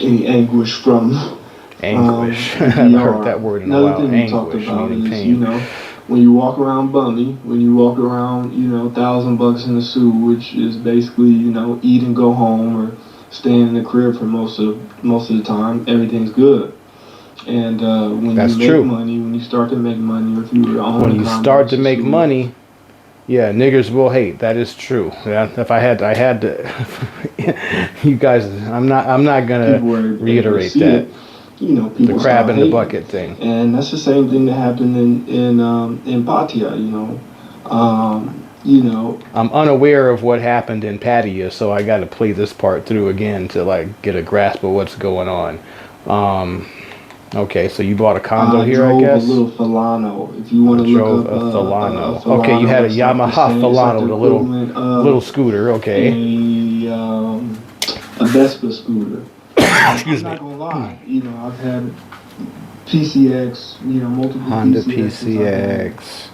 Any anguish from. Anguish. I haven't heard that word in a while. Anguish, meaning pain. When you walk around bummy, when you walk around, $1,000 in the suit, which is basically, eat and go home or stay in the crib for most of the time, everything's good. And when That's you make true. money, when you start to make money, or if you were on when you start to make money, yeah, niggers will hate. That is true. Yeah, if I had to, you guys, I'm not gonna reiterate that. People the crab in the bucket thing, and that's the same thing that happened in Pattaya. I'm unaware of what happened in Pattaya, so I got to play this part through again to get a grasp of what's going on. Okay, so you bought a condo here, I guess. A little Falano. If you want to look up a Falano. Okay, you had a Yamaha Falano, the little scooter. Okay. A Vespa scooter. Excuse me. I'm not gonna lie. I've had PCX. Multiple Honda PCX.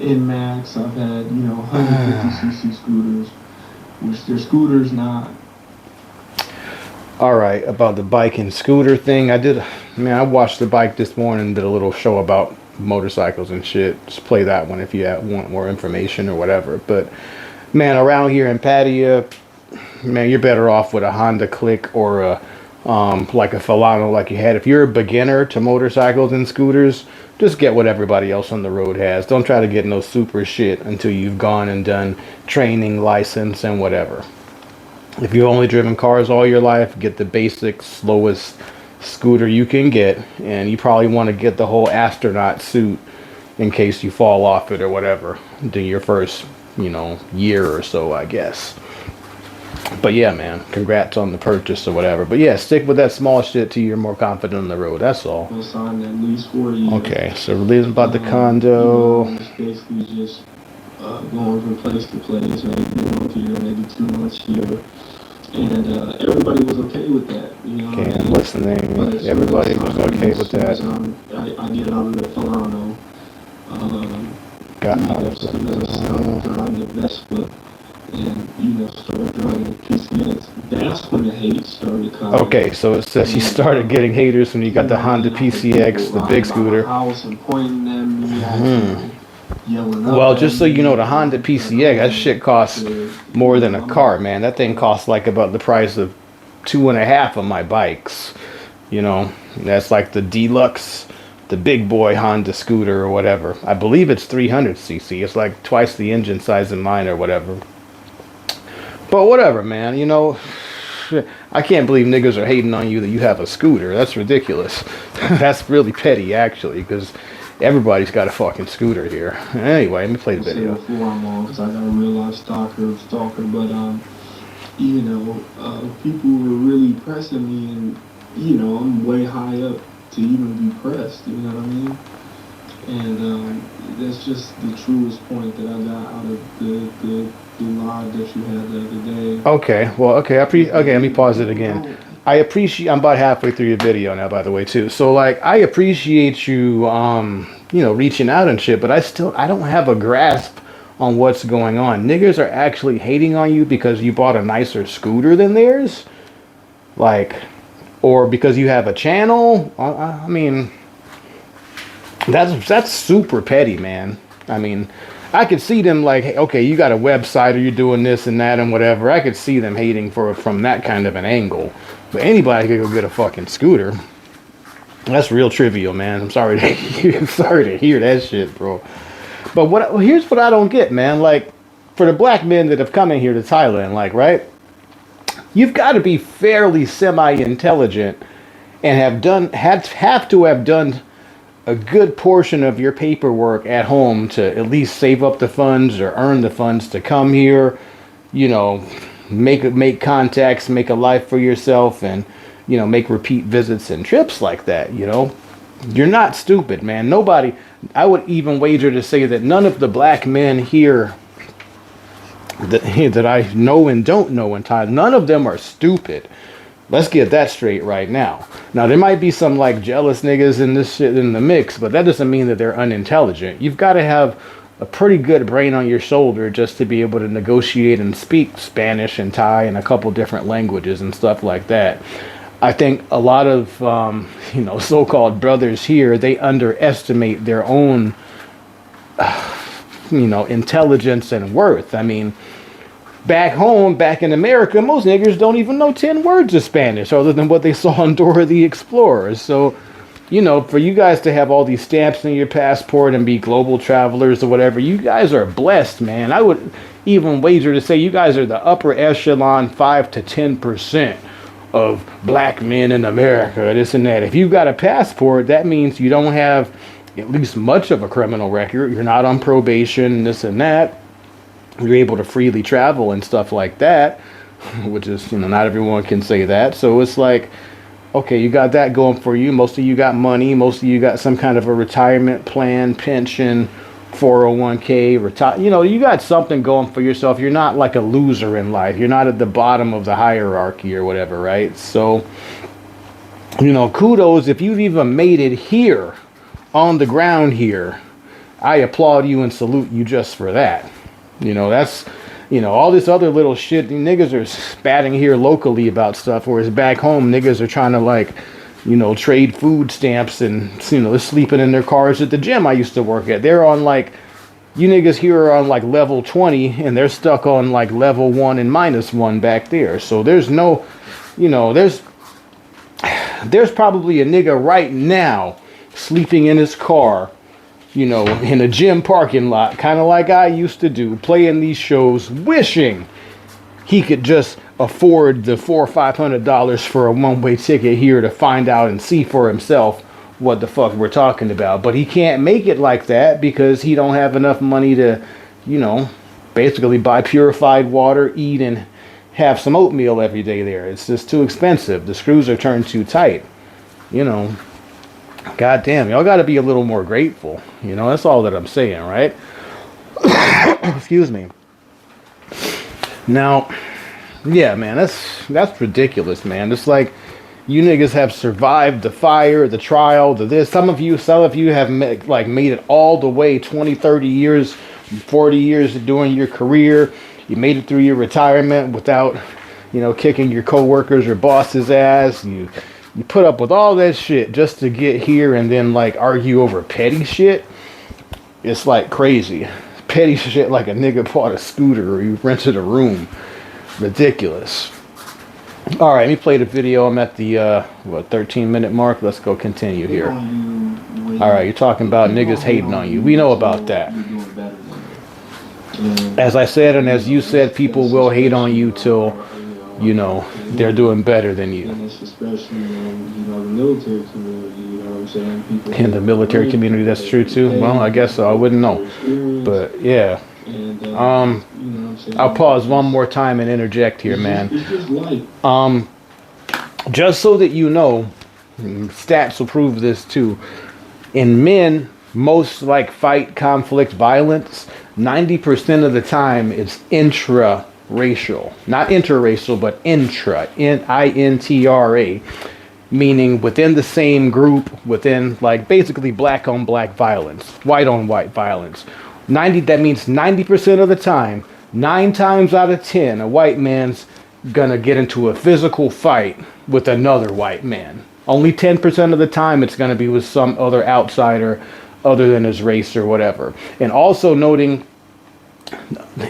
NMAX. I've had 150cc scooters, which they're scooters not. All right, about the bike and scooter thing, I watched the bike this morning, did a little show about motorcycles and shit. Just play that one if you want more information or whatever. But, man, around here in Pattaya, man, you're better off with a Honda Click or a Falano like you had. If you're a beginner to motorcycles and scooters, just get what everybody else on the road has. Don't try to get no super shit until you've gone and done training, license, and whatever. If you've only driven cars all your life, get the basic, slowest scooter you can get. And you probably want to get the whole astronaut suit in case you fall off it or whatever. Do your first, year or so, I guess. But yeah, man, congrats on the purchase or whatever. But yeah, stick with that small shit till you're more confident on the road. That's all. We'll sign at least 4 years. Okay, so releasing about the condo. It's basically just going from place to place, maybe 1 month here, maybe 2 months here. And everybody was okay with that. Okay, I'm listening. Everybody was okay with that. I get out of the Falano. Got out of the Falano. Driving the Vespa. And, started driving the PCX. That's when the hate started coming. Okay, so it says you started getting haters when you got the Honda PCX, the big scooter. House and pointing at me. yelling up Well, at just so you know, the Honda me. PCX, that shit costs more than a car, man. That thing costs like about the price of 2.5 of my bikes. You know, that's like the deluxe, the big boy Honda scooter or whatever. I believe it's 300cc. It's like twice the engine size of mine or whatever. But whatever, man. You know, I can't believe niggas are hating on you that you have a scooter. That's ridiculous. That's really petty, actually, because everybody's got a fucking scooter here. Anyway, let me play the video. Because I got a real life stalker, but you know, people were really pressing me, and you know, I'm way high up to even be pressed. You know what I mean? And that's just the truest point that I got out of the live that you had the other day. Okay, well, okay, let me pause it again. I appreciate. I'm about halfway through your video now, by the way, too. So, like, I appreciate you, you know, reaching out and shit. But I don't have a grasp on what's going on. Niggas are actually hating on you because you bought a nicer scooter than theirs, like, or because you have a channel. I mean, that's super petty, man. I mean, I could see them like, hey, okay, you got a website or you're doing this and that and whatever. I could see them hating from that kind of an angle. But anybody could go get a fucking scooter. That's real trivial, man. I'm sorry to hear that shit, bro. But here's what I don't get, man. Like, for the black men that have come in here to Thailand, like, right? You've got to be fairly semi-intelligent and have to have done a good portion of your paperwork at home to at least save up the funds or earn the funds to come here, you know, make contacts, make a life for yourself, and, you know, make repeat visits and trips like that. You know, you're not stupid, man. Nobody, I would even wager to say that none of the black men here that I know and don't know in Thailand, none of them are stupid. Let's get that straight right now. Now, there might be some, like, jealous niggas in this shit in the mix, but that doesn't mean that they're unintelligent. You've got to have a pretty good brain on your shoulder just to be able to negotiate and speak Spanish and Thai and a couple different languages and stuff like that. I think a lot of, you know, so-called brothers here, they underestimate their own, you know, intelligence and worth. I mean, back home, back in America, most niggers don't even know 10 words of Spanish other than what they saw on Dora the Explorer. So, you know, for you guys to have all these stamps in your passport and be global travelers or whatever, you guys are blessed, man. I would even wager to say you guys are the upper echelon 5 to 10% of black men in America, this and that. If you've got a passport, that means you don't have at least much of a criminal record. You're not on probation, this and that. You're able to freely travel and stuff like that, which is, you know, not everyone can say that. So it's like, okay, you got that going for you. Most of you got money. Most of you got some kind of a retirement plan, pension, 401k, you know, you got something going for yourself. You're not like a loser in life. You're not at the bottom of the hierarchy or whatever, right? So, you know, kudos if you've even made it here on the ground here. I applaud you and salute you just for that. You know, that's, you know, all this other little shit, niggas are spatting here locally about stuff, whereas back home, niggas are trying to, like, you know, trade food stamps and, you know, they're sleeping in their cars at the gym I used to work at. They're on, like, you niggas here are on, like, level 20, and they're stuck on, like, level 1 and -1 back there. So there's no, you know, there's probably a nigga right now sleeping in his car, you know, in a gym parking lot, kind of like I used to do, playing these shows, wishing he could just afford the $400 or $500 for a one-way ticket here to find out and see for himself what the fuck we're talking about. But he can't make it like that because he don't have enough money to, you know, basically buy purified water, eat, and have some oatmeal every day there. It's just too expensive. The screws are turned too tight, you know. God damn, y'all got to be a little more grateful. You know, that's all that I'm saying, right? Excuse me. Now, yeah, man, that's ridiculous, man. It's like you niggas have survived the fire, the trial, the this. Some of you have made it all the way 20, 30 years, 40 years during your career. You made it through your retirement without, you know, kicking your coworkers or boss's ass. You put up with all that shit just to get here and then, like, argue over petty shit. It's like crazy. Petty shit like a nigga bought a scooter or you rented a room. Ridiculous. All right, let me play the video. I'm at the 13-minute mark. Let's go continue here. All right, you're talking about niggas hating on you. We know about that. As I said, and as you said, people will hate on you till, you know, they're doing better than you. And it's especially in, you know, the military community, you know what I'm saying? People In the military community, that's true too. Well, I guess so. I wouldn't know. But yeah. And, you know what I'm saying? I'll pause one more time and interject here, man. It's just like, Just so that you know, stats will prove this too. In men, most like fight, conflict, violence, 90% of the time it's intra-racial. Not interracial, but intra, I-N-T-R-A. Meaning within the same group, within like basically black on black violence, white on white violence. That means 90% of the time, 9 times out of 10, a white man's gonna get into a physical fight with another white man. Only 10% of the time it's gonna be with some other outsider other than his race or whatever. And also noting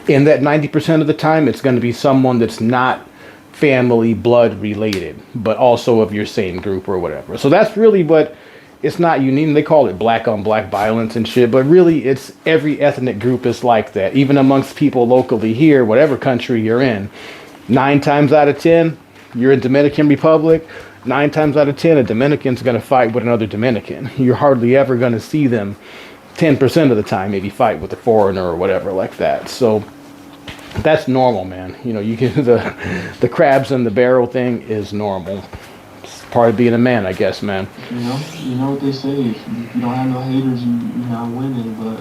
in that 90% of the time, it's gonna be someone that's not family blood related, but also of your same group or whatever. So that's really what, it's not unique. They call it black on black violence and shit, but really it's every ethnic group is like that. Even amongst people locally here, whatever country you're in, 9 times out of 10, you're in Dominican Republic, 9 times out of 10, a Dominican's going to fight with another Dominican. You're hardly ever going to see them 10% of the time maybe fight with a foreigner or whatever like that. So that's normal, man. You know, you get the crabs in the barrel thing is normal. It's part of being a man, I guess, man. you know what they say, if you don't have no haters, you're not winning, but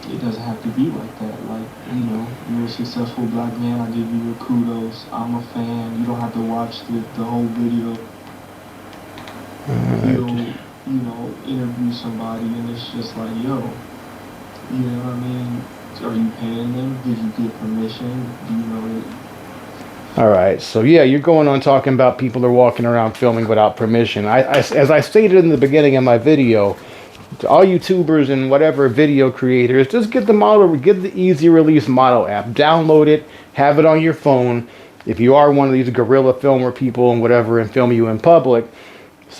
it doesn't have to be like that. Like, you know, you're a successful black man, I give you your kudos. I'm a fan. You don't have to watch the whole video. You'll, you know, interview somebody and it's just like, yo, you know what I mean? Are you paying them? Did you get permission? Do you know it? All right, so yeah, you're going on talking about people are walking around filming without permission. As I stated in the beginning of my video, to all YouTubers and whatever video creators, just get the easy release model app, download it, have it on your phone. If you are one of these guerrilla filmer people and whatever and film you in public,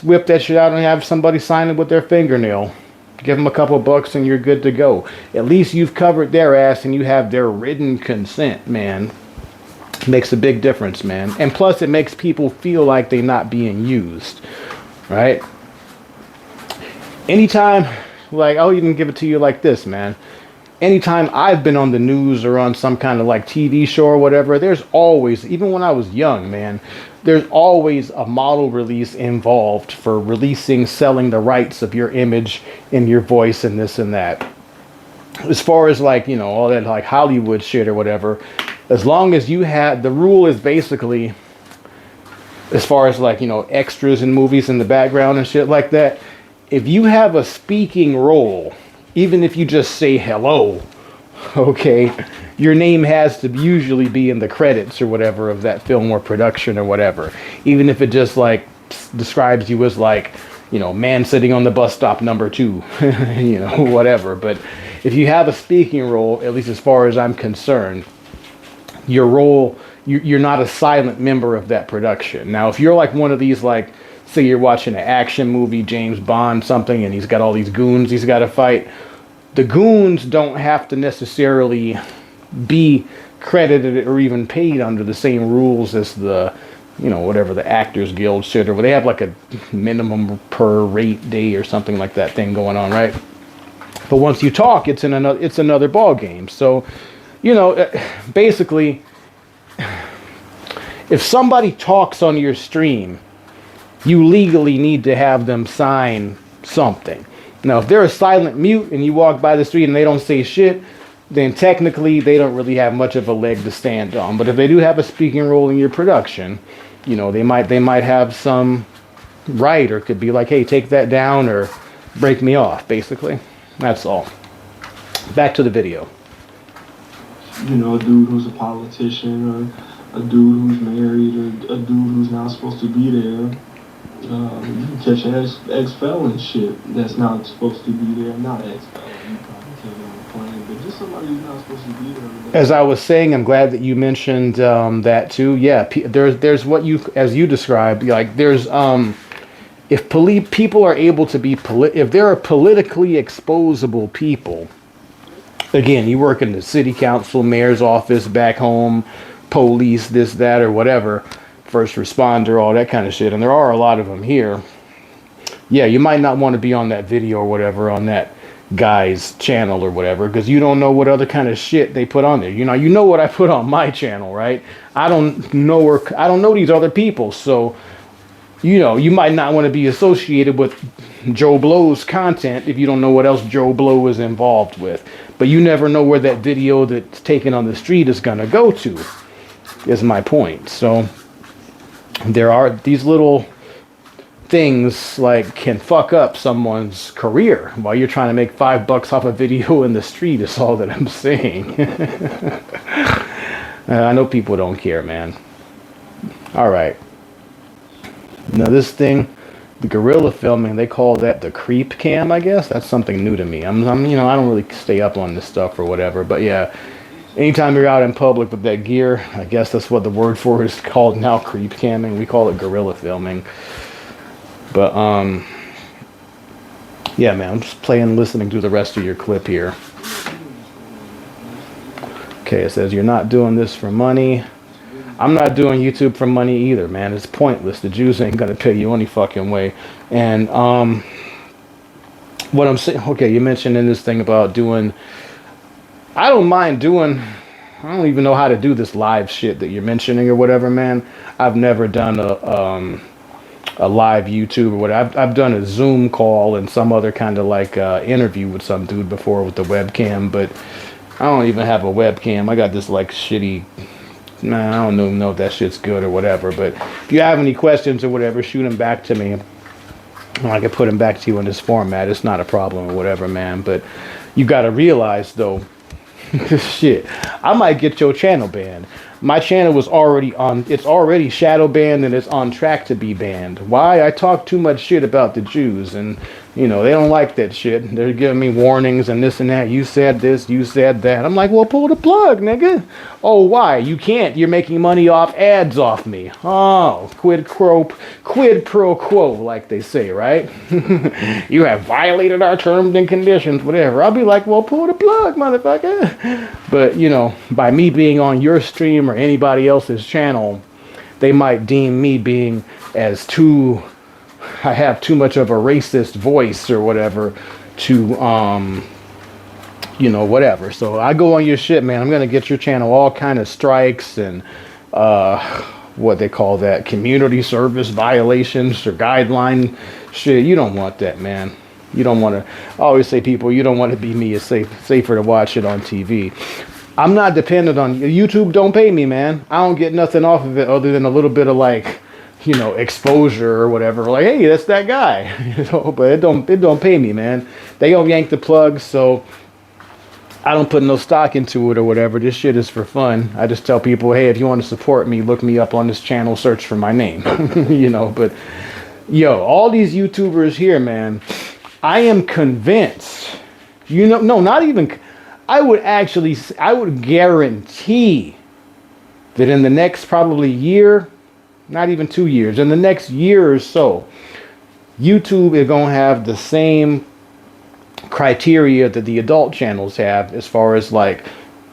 whip that shit out and have somebody sign it with their fingernail. Give them a couple bucks and you're good to go. At least you've covered their ass and you have their written consent, man. Makes a big difference, man. And plus it makes people feel like they're not being used, right? Anytime, like, I'll even give it to you like this, man. Anytime I've been on the news or on some kind of like TV show or whatever, there's always, even when I was young, man, there's always a model release involved for releasing, selling the rights of your image and your voice and this and that. As far as like, you know, all that like Hollywood shit or whatever, as long as you had, the rule is basically, as far as like, you know, extras in movies in the background and shit like that, if you have a speaking role, even if you just say hello, okay, your name has to usually be in the credits or whatever of that film or production or whatever. Even if it just like describes you as like, you know, man sitting on the bus stop number 2, you know, whatever. But if you have a speaking role, at least as far as I'm concerned, your role, you're not a silent member of that production. Now, if you're like one of these, like, say you're watching an action movie, James Bond, something, and he's got all these goons he's got to fight, the goons don't have to necessarily be credited or even paid under the same rules as the, you know, whatever the Actors Guild shit, or they have like a minimum per rate day or something like that thing going on, right? But once you talk, it's another ball game. So, you know, basically, if somebody talks on your stream, you legally need to have them sign something. Now, if they're a silent mute and you walk by the street and they don't say shit, then technically they don't really have much of a leg to stand on. But if they do have a speaking role in your production, you know, they might have some right, or could be like, hey, take that down or break me off, basically. That's all. Back to the video. You know, a dude who's a politician, or a dude who's married, or a dude who's not supposed to be there. You can catch an ex-felon shit that's not supposed to be there. Not ex-felon, you probably taking on the plane, but just somebody who's not supposed to be there. As I was saying, I'm glad that you mentioned that too. Yeah, there's what you, as you described, like there's if people are able to be if there are politically exposable people, again, you work in the city council, mayor's office, back home, police, this, that, or whatever, first responder, all that kind of shit, and there are a lot of them here. Yeah, you might not want to be on that video or whatever on that guy's channel or whatever, because you don't know what other kind of shit they put on there. You know what I put on my channel, right? I don't know these other people, so you might not want to be associated with Joe Blow's content if you don't know what else Joe Blow is involved with. But you never know where that video that's taken on the street is gonna go to, is my point. So there are these little things like can fuck up someone's career while you're trying to make $5 off a video in the street, is all that I'm saying. I know people don't care, man. All right. Now this thing, the guerrilla filming, they call that the creep cam, I guess. That's something new to me. I don't really stay up on this stuff or whatever, but yeah, anytime you're out in public with that gear, I guess that's what the word for it is called now, creep camming. We call it guerrilla filming. But yeah, man, I'm just listening to the rest of your clip here. Okay, it says you're not doing this for money. I'm not doing YouTube for money either, man. It's pointless. The Jews ain't gonna pay you any fucking way. And what I'm saying, okay, you mentioned in this thing about doing, I don't mind doing, I don't even know how to do this live shit that you're mentioning or whatever, man. I've never done a live YouTube or whatever. I've done a Zoom call and some other kind of like interview with some dude before with the webcam, but I don't even have a webcam. I got this like shitty, man, I don't even know if that shit's good or whatever, but if you have any questions or whatever, shoot them back to me. I can put them back to you in this format. It's not a problem or whatever, man, but you got to realize though, shit, I might get your channel banned. My channel was already on, it's already shadow banned and it's on track to be banned. Why? I talk too much shit about the Jews and, they don't like that shit. They're giving me warnings and this and that. You said this, you said that. I'm like, well, pull the plug, nigga. Oh, why? You can't. You're making money off ads off me. Oh, quid pro quo, like they say, right? You have violated our terms and conditions, whatever. I'll be like, well, pull the plug, motherfucker. But, by me being on your stream or anybody else's channel, they might deem me being as I have too much of a racist voice or whatever to, whatever. So I go on your shit, man. I'm going to get your channel all kind of strikes and, what they call that, community service violations or guideline shit. You don't want that, man. You don't want to, I always say people, you don't want to be me. It's safer to watch it on TV. I'm not dependent on YouTube. Don't pay me, man. I don't get nothing off of it other than a little bit of like, exposure or whatever. Like, hey, that's that guy. But it don't pay me, man. They don't yank the plug, so I don't put no stock into it or whatever. This shit is for fun. I just tell people, hey, if you want to support me, look me up on this channel, search for my name. But all these YouTubers here, man, I am convinced, no, not even, I would guarantee that in the next probably year, not even 2 years, in the next year or so, YouTube is going to have the same criteria that the adult channels have as far as like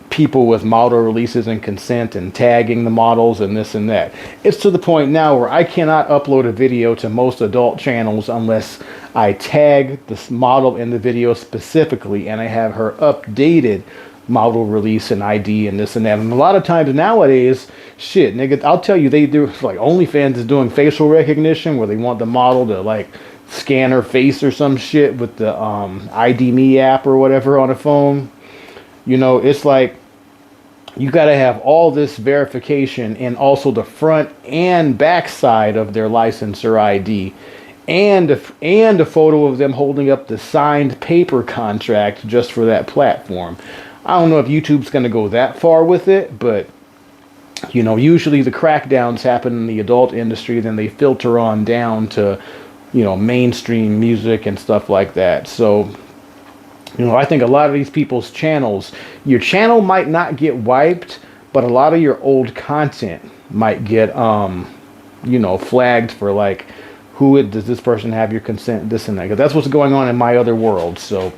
people with model releases and consent and tagging the models and this and that. It's to the point now where I cannot upload a video to most adult channels unless I tag this model in the video specifically and I have her updated model release and ID and this and that. And a lot of times nowadays, shit, nigga, I'll tell you, they do, like OnlyFans is doing facial recognition where they want the model to like scan her face or some shit with the ID Me app or whatever on a phone. It's like you got to have all this verification and also the front and back side of their license or ID and a photo of them holding up the signed paper contract just for that platform. I don't know if YouTube's going to go that far with it, but usually the crackdowns happen in the adult industry, then they filter on down to mainstream music and stuff like that. So You know, I think a lot of these people's channels, your channel might not get wiped, but a lot of your old content might get, you know, flagged for like, does this person have your consent, this and that. 'Cause that's what's going on in my other world. So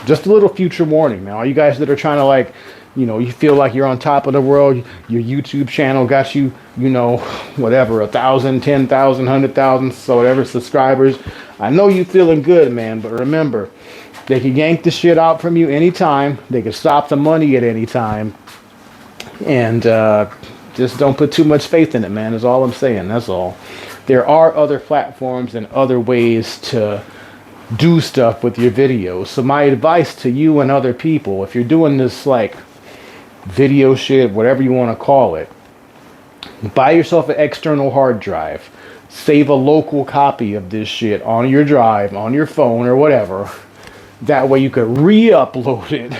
just a little future warning, man. All you guys that are trying to like, you know, you feel like you're on top of the world. Your YouTube channel got you, you know, whatever, 1,000, 10,000, 100,000, so whatever subscribers. I know you feeling good, man. But remember, they can yank the shit out from you anytime. They can stop the money at any time. And just don't put too much faith in it, man, is all I'm saying. That's all. There are other platforms and other ways to do stuff with your videos. So my advice to you and other people, if you're doing this like video shit, whatever you want to call it, buy yourself an external hard drive. Save a local copy of this shit on your drive, on your phone or whatever. That way you could re-upload it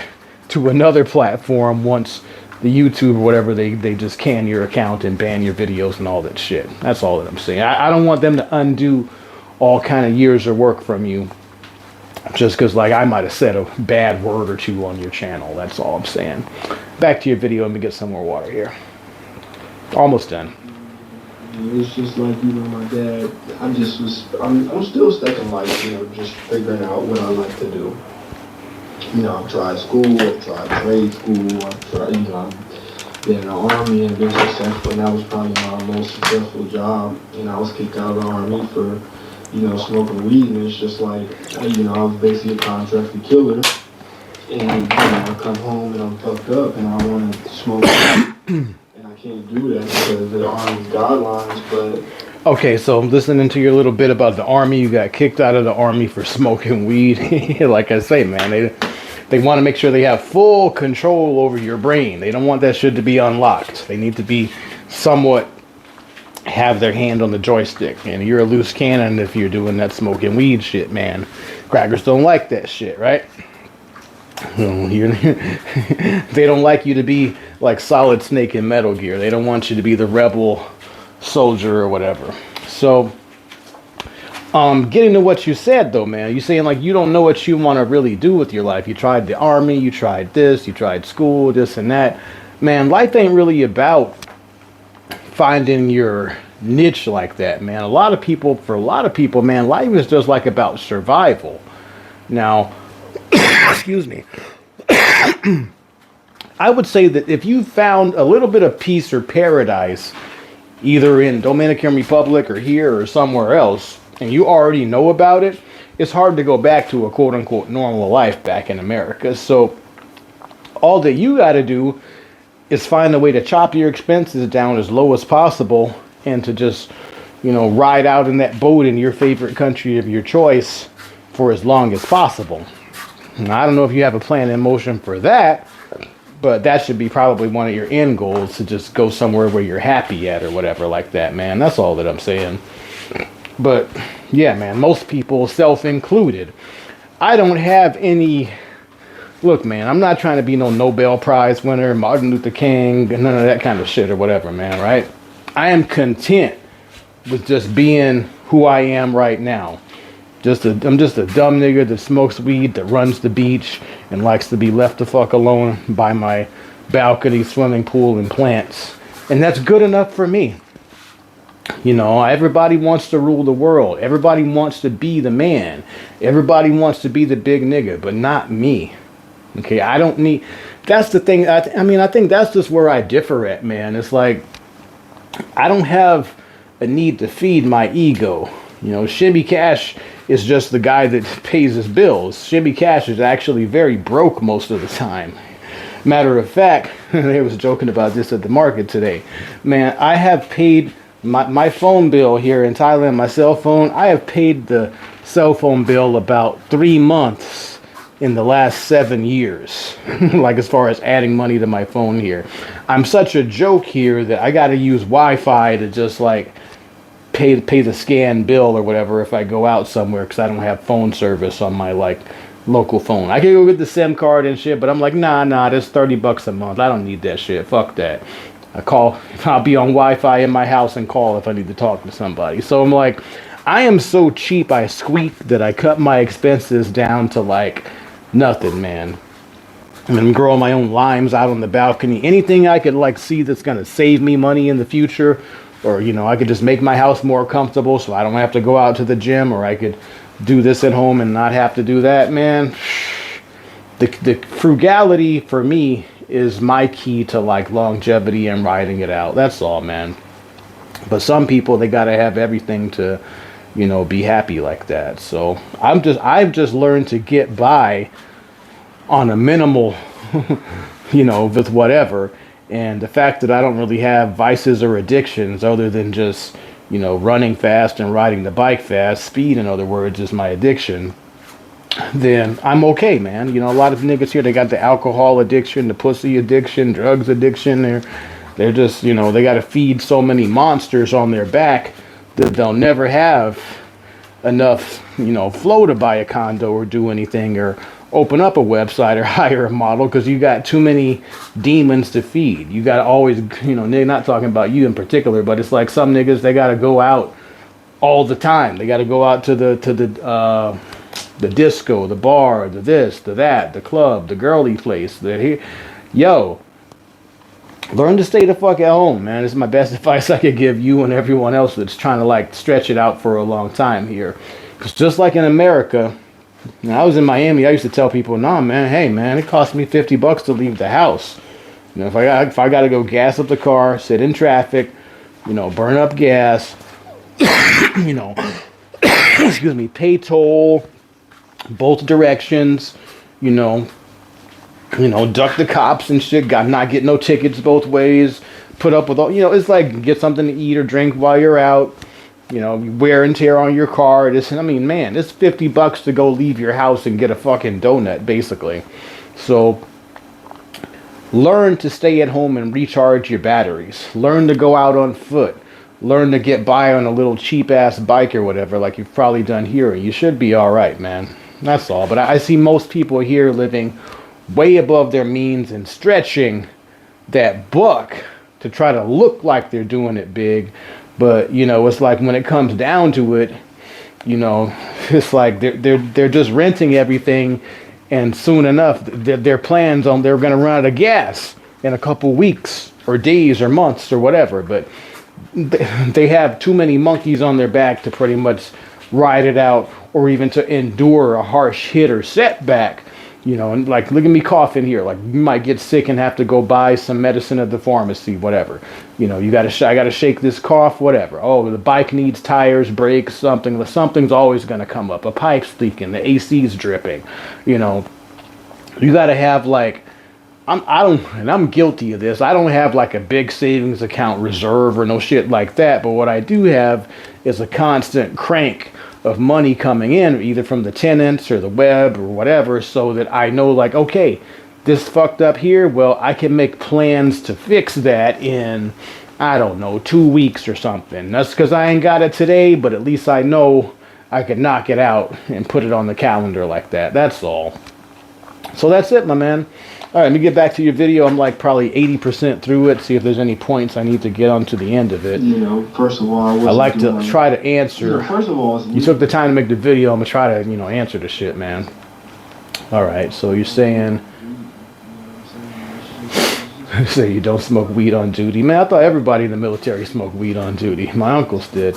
to another platform once the YouTube or whatever, they just can your account and ban your videos and all that shit. That's all that I'm saying. I don't want them to undo all kind of years of work from you just because like I might have said a bad word or two on your channel. That's all I'm saying. Back to your video. Let me get some more water here. Almost done. It's just like, you know, my dad, I'm still stuck in life, you know, just figuring out what I like to do. You know, I've tried school, I've tried trade school, I've tried, you know, I've been in the army and been successful, and that was probably my most successful job. And I was kicked out of the army for, you know, smoking weed, and it's just like, you know, I was basically a contracted killer. And, you know, I come home and I'm fucked up and I want to smoke weed. And I can't do that because of the Army's guidelines, but... Okay, so I'm listening to your little bit about the Army. You got kicked out of the Army for smoking weed. Like I say, man, they want to make sure they have full control over your brain. They don't want that shit to be unlocked. They need to be somewhat... have their hand on the joystick. And you're a loose cannon if you're doing that smoking weed shit, man. Crackers don't like that shit, right? They don't like you to be like Solid Snake in Metal Gear. They don't want you to be the rebel soldier or whatever. So getting to what you said though, man, you saying like you don't know what you want to really do with your life. You tried the army, you tried this, you tried school, this and that. Man, life ain't really about finding your niche like that, man. For a lot of people, man, life is just like about survival. Now, excuse me. I would say that if you found a little bit of peace or paradise, either in Dominican Republic or here or somewhere else, and you already know about it, it's hard to go back to a quote-unquote normal life back in America. So all that you got to do is find a way to chop your expenses down as low as possible and to just, you know, ride out in that boat in your favorite country of your choice for as long as possible. Now, I don't know if you have a plan in motion for that, but that should be probably one of your end goals, to just go somewhere where you're happy at or whatever like that, man. That's all that I'm saying. But yeah, man, most people, self included, I don't have any... Look, man, I'm not trying to be no Nobel Prize winner, Martin Luther King, none of that kind of shit or whatever, man, right? I am content with just being who I am right now. I'm just a dumb nigga that smokes weed, that runs the beach, and likes to be left the fuck alone by my balcony, swimming pool, and plants. And that's good enough for me. You know, everybody wants to rule the world. Everybody wants to be the man. Everybody wants to be the big nigga, but not me. Okay, I don't need... That's the thing. I mean, I think that's just where I differ at, man. It's like, I don't have a need to feed my ego. You know, Shimmy Cash is just the guy that pays his bills. Shimmy Cash is actually very broke most of the time. Matter of fact, they was joking about this at the market today. Man, I have paid my phone bill here in Thailand, my cell phone. I have paid the cell phone bill about 3 months in the last 7 years. Like as far as adding money to my phone here. I'm such a joke here that I got to use Wi-Fi to just like pay the scan bill or whatever if I go out somewhere, because I don't have phone service on my like local phone. I can go get the SIM card and shit, but I'm like, nah, that's $30 a month. I don't need that shit. Fuck that. I'll be on Wi-Fi in my house and call if I need to talk to somebody. So I'm like, I am so cheap, I squeak, that I cut my expenses down to like Nothing, man. I'm growing my own limes out on the balcony. Anything I could like see that's gonna save me money in the future, or I could just make my house more comfortable so I don't have to go out to the gym, or I could do this at home and not have to do that, man. The frugality for me is my key to like longevity and riding it out. That's all, man. But some people, they gotta have everything to, be happy like that. So I've just learned to get by on a minimal, with whatever. And the fact that I don't really have vices or addictions other than just, running fast and riding the bike fast, speed, in other words, is my addiction, then I'm okay, man. A lot of niggas here, they got the alcohol addiction, the pussy addiction, drugs addiction. They're just, they got to feed so many monsters on their back that they'll never have enough, flow to buy a condo or do anything or open up a website or hire a model, because you got too many demons to feed. You got to always, they're not talking about you in particular, but it's like some niggas, they got to go out all the time. They got to go out to the disco, the bar, the this, the that, the club, the girly place. Yo, learn to stay the fuck at home, man. This is my best advice I could give you and everyone else that's trying to like stretch it out for a long time here. Because just like in America, when I was in Miami, I used to tell people, nah, man, hey, man, it cost me $50 to leave the house. If I got to go gas up the car, sit in traffic, burn up gas, excuse me, pay toll, both directions, duck the cops and shit, not get no tickets both ways, put up with all, it's like get something to eat or drink while you're out. Wear and tear on your car. Man, it's $50 to go leave your house and get a fucking donut, basically. So, learn to stay at home and recharge your batteries. Learn to go out on foot. Learn to get by on a little cheap-ass bike or whatever, like you've probably done here. You should be alright, man. That's all. But I see most people here living way above their means and stretching that buck to try to look like they're doing it big. But, it's like when it comes down to it, it's like they're just renting everything, and soon enough, their plans on they're going to run out of gas in a couple weeks or days or months or whatever. But they have too many monkeys on their back to pretty much ride it out or even to endure a harsh hit or setback. And like, look at me coughing here. Like, you might get sick and have to go buy some medicine at the pharmacy, whatever. I gotta shake this cough, whatever. Oh, the bike needs tires, brakes, something. Something's always gonna come up. A pipe's leaking, the AC's dripping. You gotta have like, I'm guilty of this. I don't have like a big savings account reserve or no shit like that. But what I do have is a constant crank of money coming in, either from the tenants or the web or whatever, so that I know, like, okay, this fucked up here, well, I can make plans to fix that in, I don't know, 2 weeks or something. That's because I ain't got it today, but at least I know I could knock it out and put it on the calendar like that. That's all. So that's it, my man. All right, let me get back to your video. I'm like probably 80% through it. See if there's any points I need to get onto the end of it. First of all, I like to try to answer. First of all, you took the time to make the video. I'm gonna try to, answer the shit, man. All right, so you're saying, say you don't smoke weed on duty, man. I thought everybody in the military smoked weed on duty. My uncles did.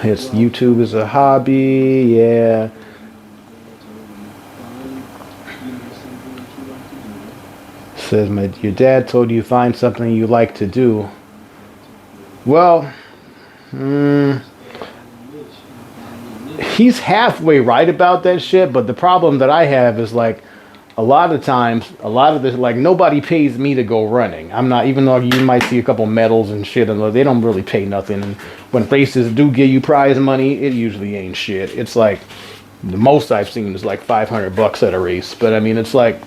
It's YouTube is a hobby, yeah. Says, your dad told you find something you like to do. Well, he's halfway right about that shit, but the problem that I have is like a lot of times, like nobody pays me to go running. I'm not, even though you might see a couple medals and shit, and they don't really pay nothing. And when races do give you prize money, it usually ain't shit. It's like the most I've seen is like $500 at a race. But I mean, it's like,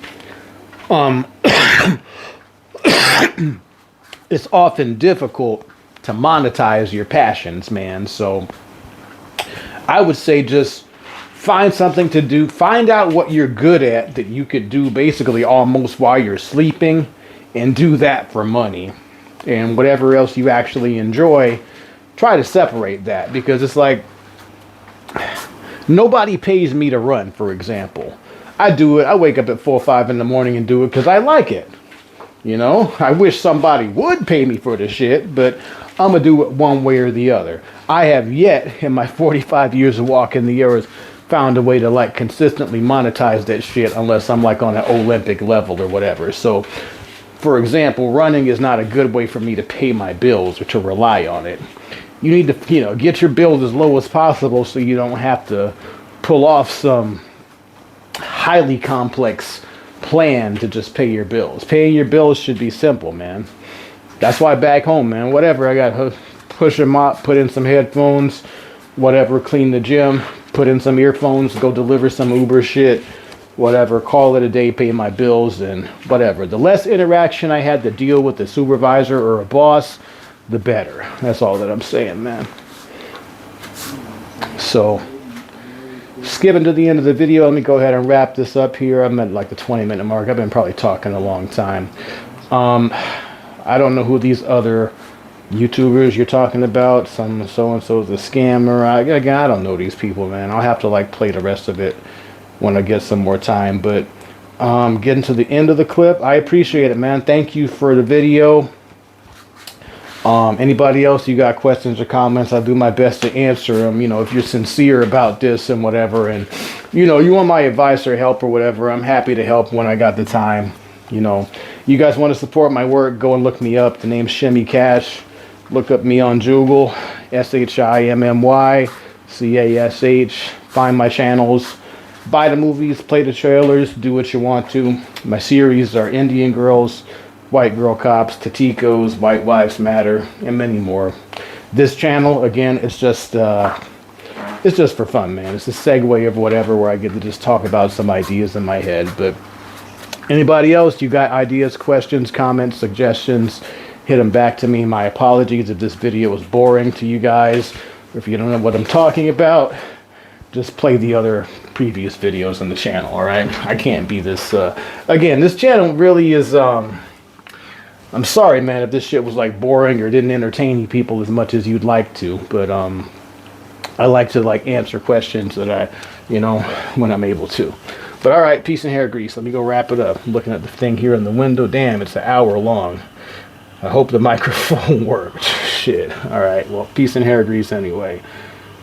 it's often difficult to monetize your passions, man. So I would say just find something to do. Find out what you're good at that you could do basically almost while you're sleeping, and do that for money. And whatever else you actually enjoy, try to separate that, because it's like, Nobody pays me to run, for example. I do it. I wake up at 4 or 5 in the morning and do it because I like it. You know, I wish somebody would pay me for the shit, but I'm going to do it one way or the other. I have yet, in my 45 years of walking the earth, found a way to like consistently monetize that shit unless I'm like on an Olympic level or whatever. So, for example, running is not a good way for me to pay my bills or to rely on it. You need to, you know, get your bills as low as possible so you don't have to pull off some highly complex plan to just pay your bills. Paying your bills should be simple, man. That's why back home, man, whatever, I got push a mop, put in some headphones, whatever, clean the gym, put in some earphones, go deliver some Uber shit, whatever, call it a day, pay my bills, and whatever. The less interaction I had to deal with a supervisor or a boss, the better. That's all that I'm saying, man. So, skipping to the end of the video, let me go ahead and wrap this up here. I'm at like the 20-minute mark. I've been probably talking a long time. I don't know who these other YouTubers you're talking about. Some so-and-so's a scammer. Again, I don't know these people, man. I'll have to like play the rest of it when I get some more time. But getting to the end of the clip, I appreciate it, man. Thank you for the video. Anybody else, you got questions or comments, I'll do my best to answer them. You know, if you're sincere about this and whatever, and, you know, you want my advice or help or whatever, I'm happy to help when I got the time. You know, you guys want to support my work, go and look me up. The name's Shimmy Cash. Look up me on Google, SHIMMY CASH. Find my channels. Buy the movies, play the trailers, do what you want to. My series are Indian Girls, White Girl Cops, Tatikos, White Wives Matter, and many more. This channel, again, it's just for fun, man. It's a segue of whatever where I get to just talk about some ideas in my head. But anybody else, you got ideas, questions, comments, suggestions, hit them back to me. My apologies if this video was boring to you guys, or if you don't know what I'm talking about. Just play the other previous videos on the channel, all right? I can't be this, again, this channel really is, I'm sorry, man, if this shit was like boring or didn't entertain you people as much as you'd like to, but I like to like answer questions that I, you know, when I'm able to. But all right, peace and hair grease. Let me go wrap it up. I'm looking at the thing here in the window. Damn, it's an hour long. I hope the microphone worked. Shit. All right, well, peace and hair grease anyway.